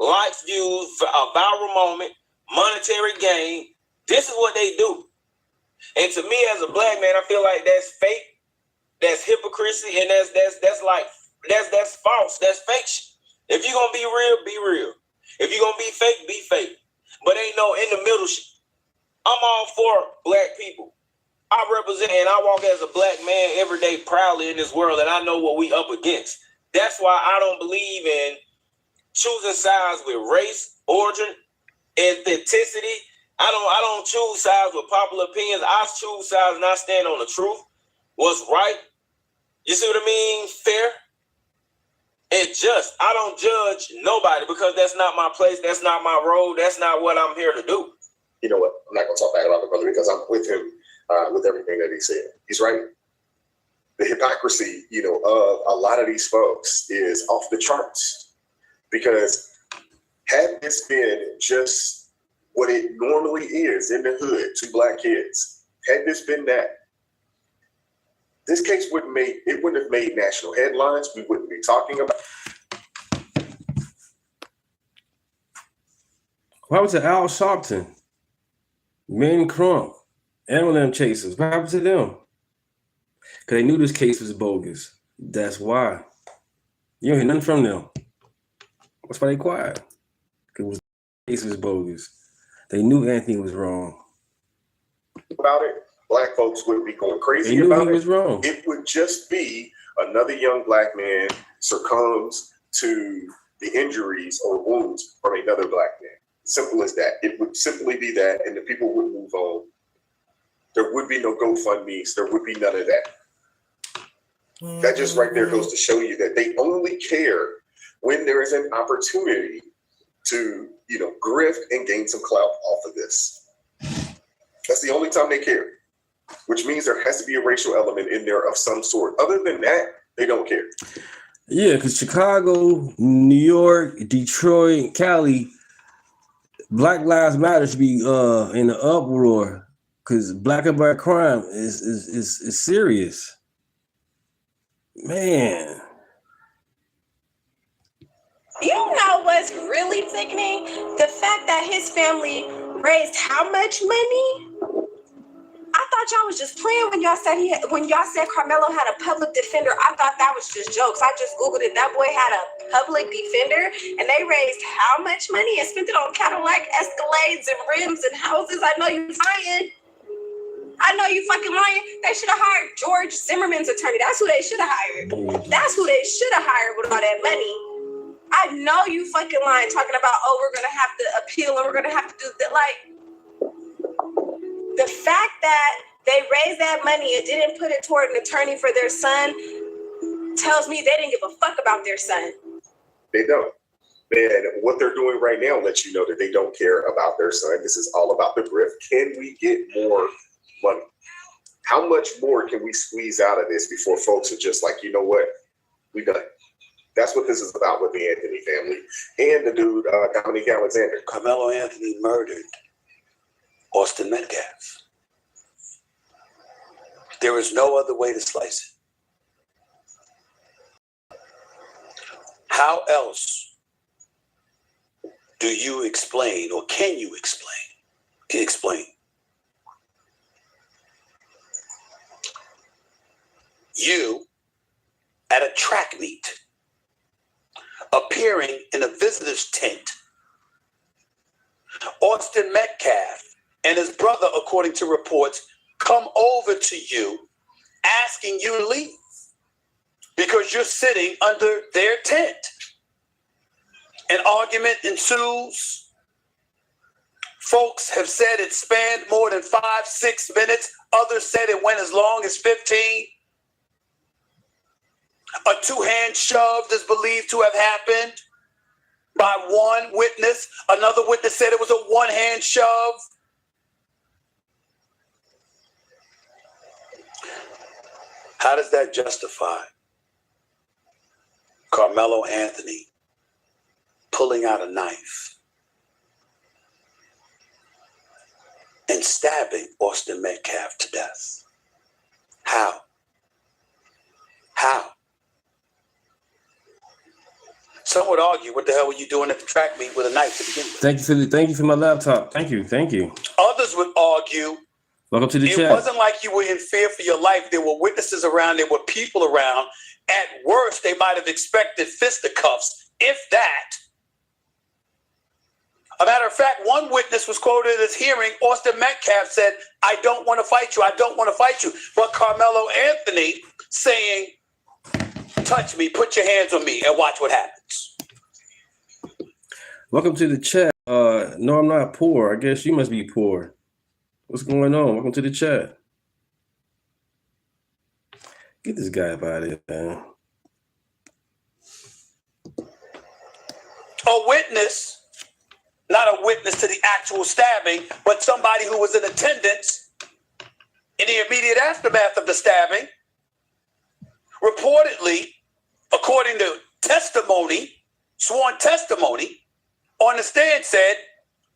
likes, views, a viral moment, monetary gain. This is what they do. And to me as a black man, I feel like that's fake, that's hypocrisy, and that's false, that's fake shit. If you're going to be real, be real. If you're going to be fake. But ain't no in the middle shit. I'm all for black people. I represent and I walk as a black man every day proudly in this world, and I know what we up against. That's why I don't believe in choosing sides with race, origin, ethnicity. I don't choose sides with popular opinions. I choose sides and I stand on the truth. What's right? You see what I mean? Fair and just. I don't judge nobody because that's not my place. That's not my role. That's not what I'm here to do. You know what? I'm not going to talk bad about the brother because I'm with him with everything that he said. He's right. The hypocrisy, of a lot of these folks is off the charts because had this been just what it normally is in the hood to black kids, had this been that, this case wouldn't have made national headlines. We wouldn't be talking about. What happened to Al Sharpton? Men Crump, MLM chasers. What happened to them? Because they knew this case was bogus. That's why. You don't hear nothing from them. That's why they quiet. Because the case was bogus. They knew Anthony was wrong. About it, black folks would be going crazy they knew about he was wrong. It would just be another young black man succumbs to the injuries or wounds from another black man. Simple as that. It would simply be that, and the people would move on. There would be no GoFundMes. There would be none of that. That just right there goes to show you that they only care when there is an opportunity to, grift and gain some clout off of this. That's the only time they care, which means there has to be a racial element in there of some sort. Other than that, they don't care. Yeah, because Chicago, New York, Detroit, Cali, Black Lives Matter should be in an uproar because black and black crime is serious. Man. You know what's really sickening? The fact that his family raised how much money? I thought y'all was just playing when y'all said Carmelo had a public defender. I thought that was just jokes. I just Googled it. That boy had a public defender, and they raised how much money and spent it on Cadillac Escalades and rims and houses. I know you lying. I know you fucking lying. They should have hired George Zimmerman's attorney. That's who they should have hired. That's who they should have hired with all that money. I know you fucking lying, talking about, we're gonna have to appeal and we're gonna have to do that. Like, the fact that they raised that money and didn't put it toward an attorney for their son tells me they didn't give a fuck about their son. They don't. And what they're doing right now lets you know that they don't care about their son. This is all about the grift. Can we get more money? How much more can we squeeze out of this before folks are just like, you know what? We done. That's what this is about with the Anthony family and the dude, Dominique Alexander. Carmelo Anthony murdered Austin Metcalf. There is no other way to slice it. How else do you explain, or can you explain? You at a track meet, appearing in a visitor's tent, Austin Metcalf and his brother, according to reports, come over to you asking you to leave because you're sitting under their tent. An argument ensues. Folks have said it spanned more than 5-6 minutes. Others said it went as long as 15. A two-hand shove is believed to have happened by one witness. Another witness said it was a one-hand shove. How does that justify Carmelo Anthony pulling out a knife and stabbing Austin Metcalf to death? How? Some would argue, what the hell were you doing at the track meet with a knife to begin with? Thank you for my laptop. Thank you. Others would argue, welcome to the chat. It wasn't like you were in fear for your life. There were witnesses around. There were people around. At worst, they might have expected fisticuffs, if that. A matter of fact, one witness was quoted as hearing Austin Metcalf said, "I don't want to fight you. I don't want to fight you." But Carmelo Anthony saying, "Touch me, put your hands on me, and watch what happens." Welcome to the chat. No, I'm not poor. I guess you must be poor. What's going on? Welcome to the chat. Get this guy up out of here, man. A witness, not a witness to the actual stabbing, but somebody who was in attendance in the immediate aftermath of the stabbing, reportedly, according to testimony, sworn testimony, on the stand said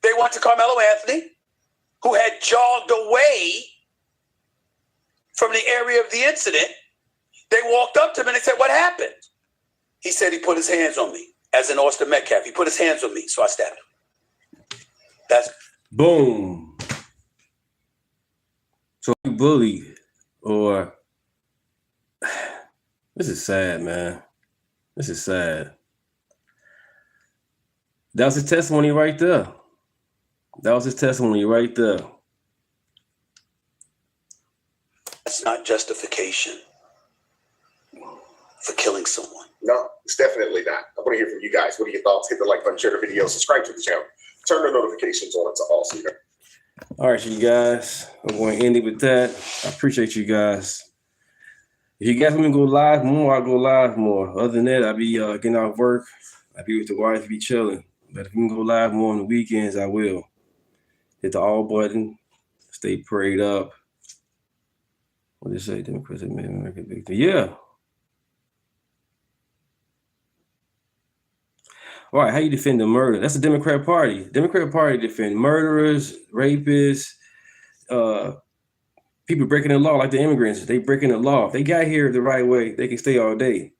they went to Carmelo Anthony, who had jogged away from the area of the incident. They walked up to him and they said, "What happened?" He said he put his hands on me, as in Austin Metcalf. He put his hands on me, so I stabbed him. That's boom. So you bullied, or this is sad, man. This is sad. That was his testimony right there. That's not justification for killing someone. No, it's definitely not. I want to hear from you guys. What are your thoughts? Hit the like button, share the video, subscribe to the channel, turn the notifications on to all so you know. All right, you guys. I'm going to end it with that. I appreciate you guys. If you guys want me to go live more, I'll go live more. Other than that, I'll be getting off work. I'll be with the wife, be chilling. But if we can go live more on the weekends, I will. Hit the all button. Stay prayed up. What did it say? Democrats made America big thing. Yeah. All right, how you defend the murder? That's the Democrat Party. Democrat Party defend murderers, rapists, people breaking the law like the immigrants. They breaking the law. If they got here the right way, they can stay all day.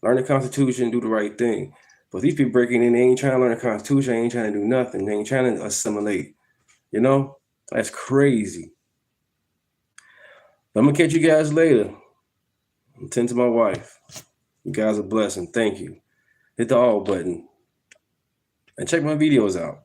Learn the Constitution, do the right thing. But these people breaking in, they ain't trying to learn the Constitution, they ain't trying to do nothing. They ain't trying to assimilate. You know? That's crazy. I'm going to catch you guys later. I'm tend to my wife. You guys are a blessing. Thank you. Hit the all button. And check my videos out.